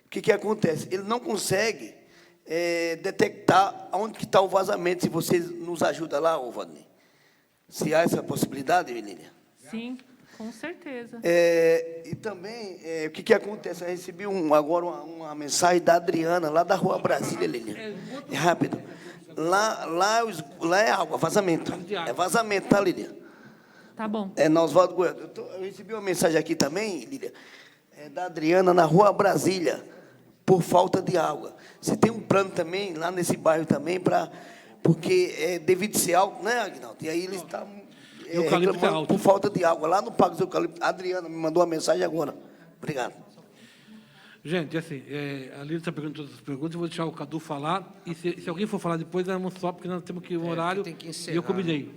O que acontece? Ele não consegue detectar onde que está o vazamento, se você nos ajuda lá, ô Valdinei. Se há essa possibilidade, Lília? Sim, com certeza. E também, o que acontece? Eu recebi agora uma mensagem da Adriana, lá da Rua Brasília, Lília. É rápido. Lá é água, vazamento. É vazamento, tá, Lília? Tá bom. Na Oswaldo Goiás. Eu recebi uma mensagem aqui também, Lília, da Adriana, na Rua Brasília, por falta de água. Você tem um plano também, lá nesse bairro também, porque devido ser alto, né, Aguinaldo? E aí eles estão reclamando por falta de água. Lá no Parque dos Eucaliptos, a Adriana me mandou uma mensagem agora. Obrigado. Gente, assim, a Lília está perguntando todas as perguntas, eu vou deixar o Cadu falar, e se alguém for falar depois, nós só, porque nós temos que ir no horário, e eu combinei.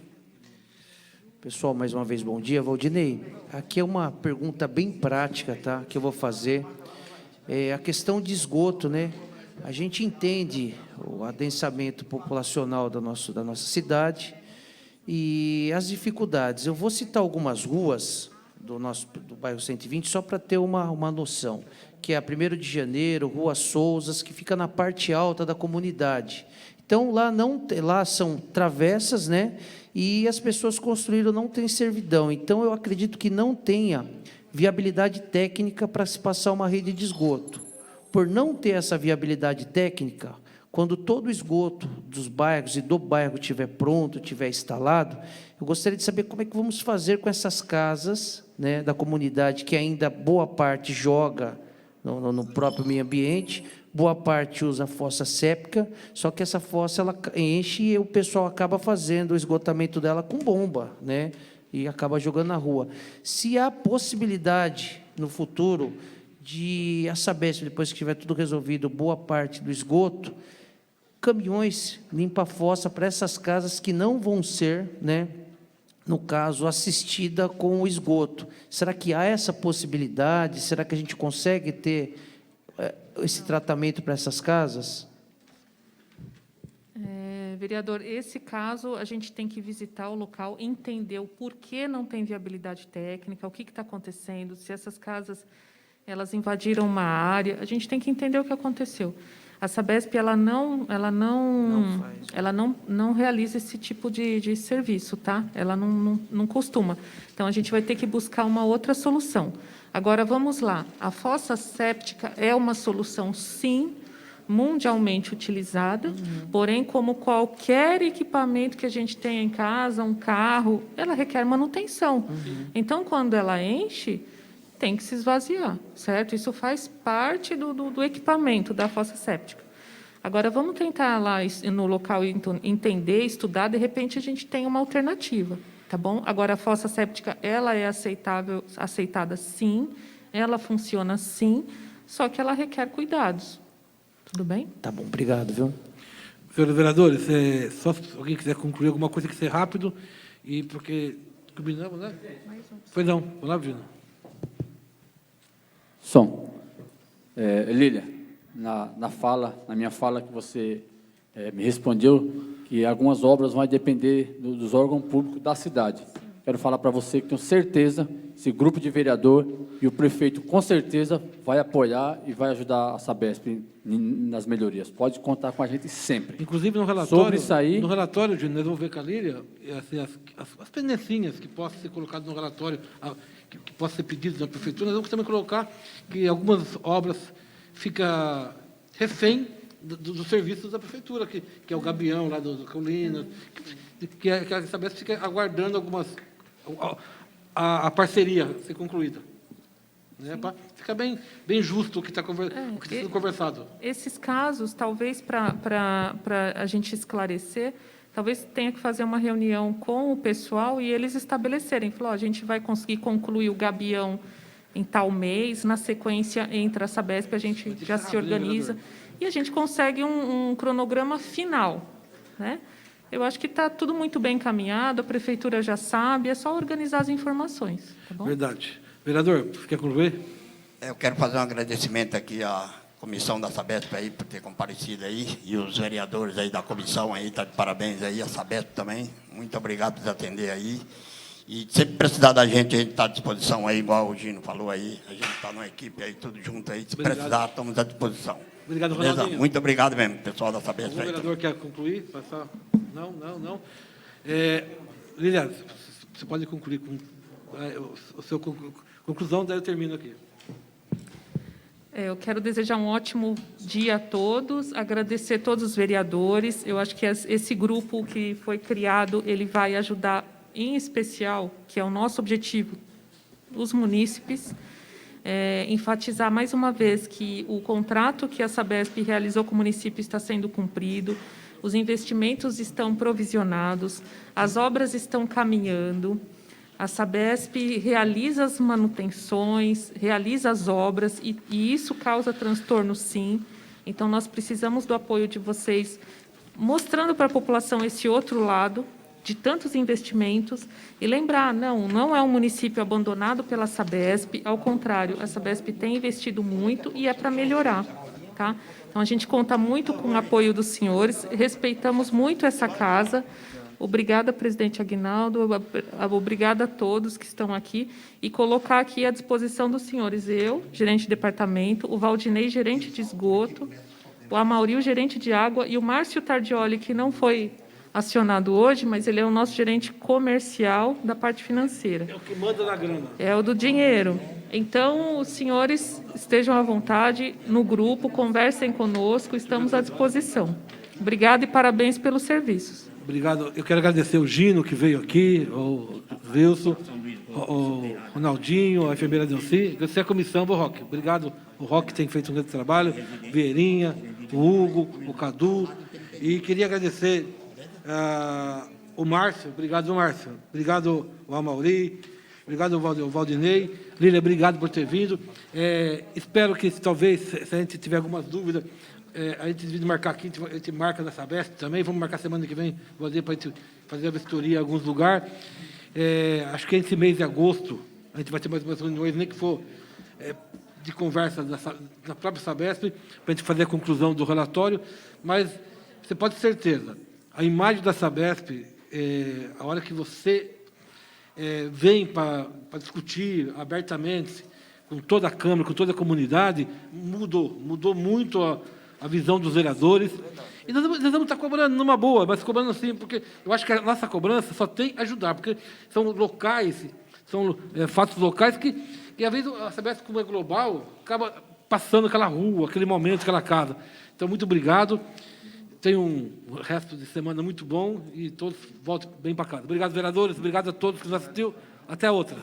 Pessoal, mais uma vez, bom dia. Valdinei, aqui é uma pergunta bem prática, tá, que eu vou fazer. A questão de esgoto, né? A gente entende o adensamento populacional da nossa cidade e as dificuldades. Eu vou citar algumas ruas do bairro 120, só para ter uma noção, que é a 1º de Janeiro, Rua Souzas, que fica na parte alta da comunidade. Então, lá são travessas, né? E as pessoas construíram, não tem servidão. Então, eu acredito que não tenha viabilidade técnica para se passar uma rede de esgoto. Por não ter essa viabilidade técnica, quando todo o esgoto dos bairros e do bairro estiver pronto, estiver instalado, eu gostaria de saber como é que vamos fazer com essas casas, né, da comunidade, que ainda boa parte joga no próprio meio ambiente, boa parte usa fossa séptica, só que essa fossa ela enche e o pessoal acaba fazendo o esgotamento dela com bomba, né? E acaba jogando na rua. Se há possibilidade, no futuro, de a Sabesp, depois que tiver tudo resolvido, boa parte do esgoto, caminhões limpa a fossa para essas casas que não vão ser, né, no caso, assistida com o esgoto. Será que há essa possibilidade? Será que a gente consegue ter esse tratamento para essas casas? Vereador, esse caso, a gente tem que visitar o local, entender o porquê não tem viabilidade técnica, o que está acontecendo, se essas casas elas invadiram uma área, a gente tem que entender o que aconteceu. A Sabesp ela não realiza esse tipo de serviço, tá? Ela não costuma. Então, a gente vai ter que buscar uma outra solução. Agora, vamos lá. A fossa séptica é uma solução, sim, mundialmente utilizada, porém, como qualquer equipamento que a gente tenha em casa, um carro, ela requer manutenção. Então, quando ela enche, tem que se esvaziar, certo? Isso faz parte do equipamento da fossa séptica. Agora, vamos tentar lá no local entender, estudar, de repente a gente tem uma alternativa, tá bom? Agora, a fossa séptica, ela é aceitada sim, Ela funciona sim, só que ela requer cuidados. Tudo bem? Tá bom, obrigado, viu? Senhores vereadores, só se alguém quiser concluir alguma coisa que seja rápido, e porque combinamos, né? Pois não, vamos lá, Virginia. Som. Lília, na minha fala que você me respondeu, que algumas obras vão depender dos órgãos públicos da cidade. Quero falar para você que tenho certeza, esse grupo de vereador e o prefeito, com certeza, vai apoiar e vai ajudar a Sabesp nas melhorias. Pode contar com a gente sempre. Inclusive, no relatório, Sobre isso aí, no relatório, Júnior, nós vamos ver com a Lília, assim, as pendencinhas que possam ser colocadas no relatório, que possam ser pedidas na prefeitura, nós vamos também colocar que algumas obras ficam refém dos serviços da prefeitura, que é o Gabião, lá do Colinas, que a Sabesp fica aguardando a parceria ser concluída. Né, fica bem justo o que está sendo conversado. Esses casos, talvez, para a gente esclarecer, talvez tenha que fazer uma reunião com o pessoal e eles estabelecerem. Falou, a gente vai conseguir concluir o Gabião em tal mês, na sequência, entra a Sabesp, a gente já se organiza e a gente consegue um cronograma final. Né? Eu acho que está tudo muito bem encaminhado, a prefeitura já sabe, é só organizar as informações. Tá bom? Verdade. Vereador, você quer concluir? Eu quero fazer um agradecimento aqui à comissão da Sabesp aí por ter comparecido aí, e os vereadores aí da comissão aí, tá de parabéns aí, a Sabesp também. Muito obrigado por atender aí. E sempre precisar da gente, a gente está à disposição aí, igual o Gino falou aí, a gente está numa equipe aí, tudo junto aí, se precisar, estamos à disposição. Obrigado, beleza? Ronaldinho. Muito obrigado mesmo, pessoal da Sabesp. O vereador quer concluir? Passar? Não. Lília, você pode concluir com a sua conclusão, daí eu termino aqui. Eu quero desejar um ótimo dia a todos, agradecer a todos os vereadores. Eu acho que esse grupo que foi criado, ele vai ajudar, em especial, que é o nosso objetivo, os munícipes, enfatizar mais uma vez que o contrato que a Sabesp realizou com o município está sendo cumprido, os investimentos estão provisionados, as obras estão caminhando, a Sabesp realiza as manutenções, realiza as obras, e isso causa transtorno, sim. Então, nós precisamos do apoio de vocês, mostrando para a população esse outro lado de tantos investimentos. E lembrar, não é um município abandonado pela Sabesp, ao contrário, a Sabesp tem investido muito e é para melhorar. Tá? Então, a gente conta muito com o apoio dos senhores, respeitamos muito essa casa. Obrigada, presidente Aguinaldo, obrigada a todos que estão aqui, e colocar aqui à disposição dos senhores, eu, gerente de departamento, o Valdinei, gerente de esgoto, o Amauri, o gerente de água, e o Márcio Tardioli, que não foi acionado hoje, mas ele é o nosso gerente comercial da parte financeira. É o que manda na grana. É o do dinheiro. Então, os senhores estejam à vontade no grupo, conversem conosco, estamos à disposição. Obrigada e parabéns pelos serviços. Obrigado. Eu quero agradecer o Gino, que veio aqui, o Wilson, o Ronaldinho, a enfermeira Delci, agradecer a comissão, o Roque. Obrigado. O Roque tem feito um grande trabalho, Vieirinha, o Hugo, o Cadu. E queria agradecer o Márcio. Obrigado, Márcio. Obrigado, o Amauri. Obrigado, o Valdinei. Lília, obrigado por ter vindo. Espero que, talvez, se a gente tiver algumas dúvidas, a gente devia marcar aqui, a gente marca na Sabesp também, vamos marcar semana que vem, para a gente fazer a vistoria em alguns lugares. Acho que esse mês de agosto, a gente vai ter mais umas reuniões, nem que for de conversa na própria Sabesp, para a gente fazer a conclusão do relatório, mas você pode ter certeza, a imagem da Sabesp, a hora que você vem para discutir abertamente com toda a Câmara, com toda a comunidade, mudou muito a visão dos vereadores. E nós vamos estar cobrando numa boa, mas cobrando assim, porque eu acho que a nossa cobrança só tem a ajudar, porque são locais, são fatos locais que às vezes a Sabesp, como é global, acaba passando aquela rua, aquele momento, aquela casa. Então, muito obrigado. Tenham um resto de semana muito bom e todos voltem bem para casa. Obrigado, vereadores. Obrigado a todos que nos assistiram. Até a outra.